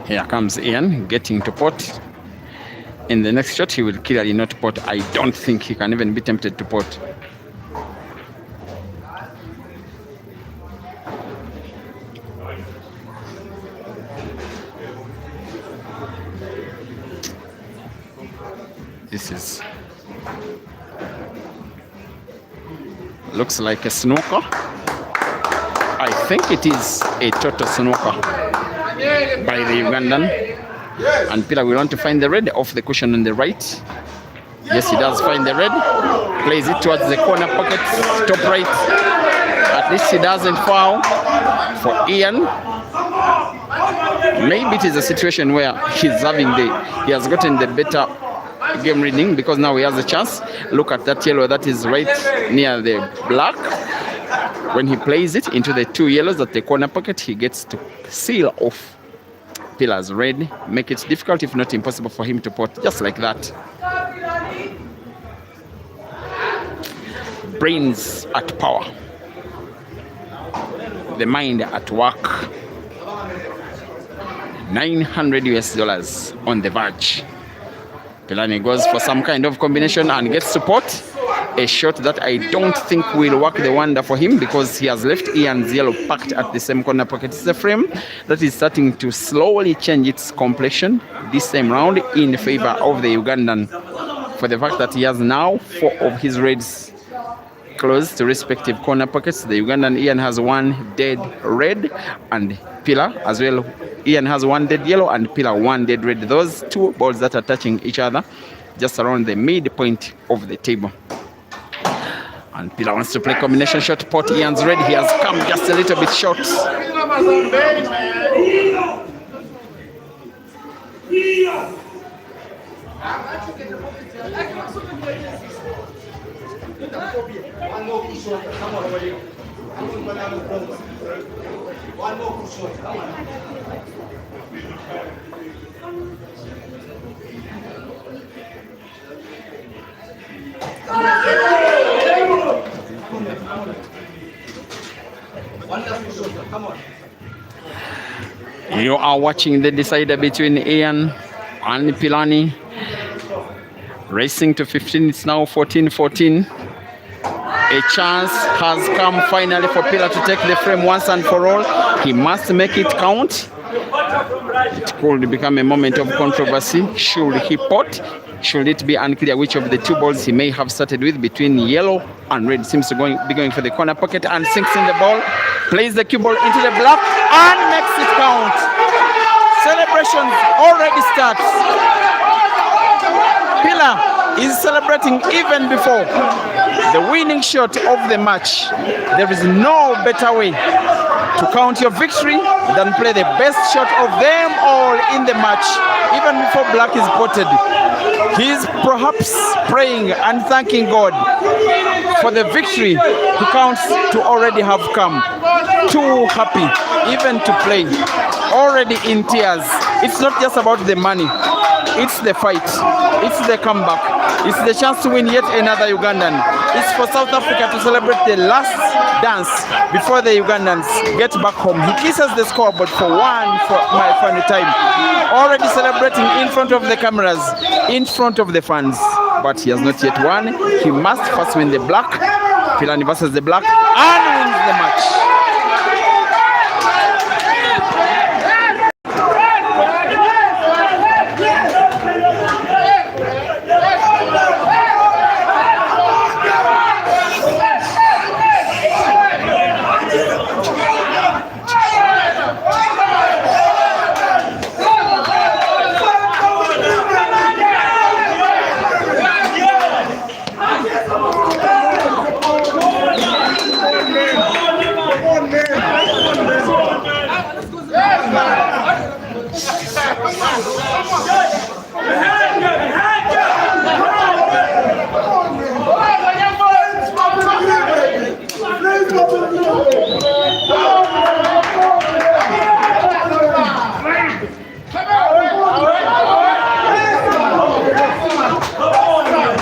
Here comes Ian getting to pot. In the next shot, he will clearly not pot. I don't think he can even be tempted to pot. This looks like a snooker. I think it is a total snooker by the Ugandan. And Pilani will want to find the red off the cushion on the right. Yes, he does find the red. Plays it towards the corner pocket, top right. At least he doesn't foul for Ian. Maybe it is a situation where he has gotten the better game reading, because now he has a chance. Look at that yellow that is right near the black. When he plays it into the two yellows at the corner pocket, he gets to seal off Pilani's red, make it difficult, if not impossible, for him to pot, just like that. Brains at power, the mind at work. 900 US dollars on the verge. Pilani goes for some kind of combination and gets support. A shot that I don't think will work the wonder for him, because he has left Ian's yellow packed at the same corner pocket. It's a frame that is starting to slowly change its complexion this time round in favor of the Ugandan, for the fact that he has now 4 of his reds close to respective corner pockets. The Ugandan Ian has 1 dead red, and Pilani as well. Ian has 1 dead yellow and Pilani 1 dead red. Those 2 balls that are touching each other just around the midpoint of the table. And Pilani wants to play combination shot, pot Ian's red. He has come just a little bit short. You are watching the decider between Ian and Pilani. Racing to 15, it's now 14-14. A chance has come finally for Pilani to take the frame once and for all. He must make it count. It could become a moment of controversy. Should he pot? Should it be unclear which of the 2 balls he may have started with between yellow and red? Seems to be going for the corner pocket and sinks in the ball. Plays the cue ball into the black and makes it count. Celebrations already start. Pilani is celebrating even before the winning shot of the match. There is no better way to count your victory than play the best shot of them all in the match, even before black is potted. He is perhaps praying and thanking God for the victory he counts to already have come. Too happy even to play, already in tears. It's not just about the money, it's the fight, it's the comeback, it's the chance to win yet another Ugandan. It's for South Africa to celebrate the last dance before the Ugandans get back home. He kisses the scoreboard for my final time, already celebrating in front of the cameras, in front of the fans, but he has not yet won. He must first win the black. Pilani versus the black, and wins the match.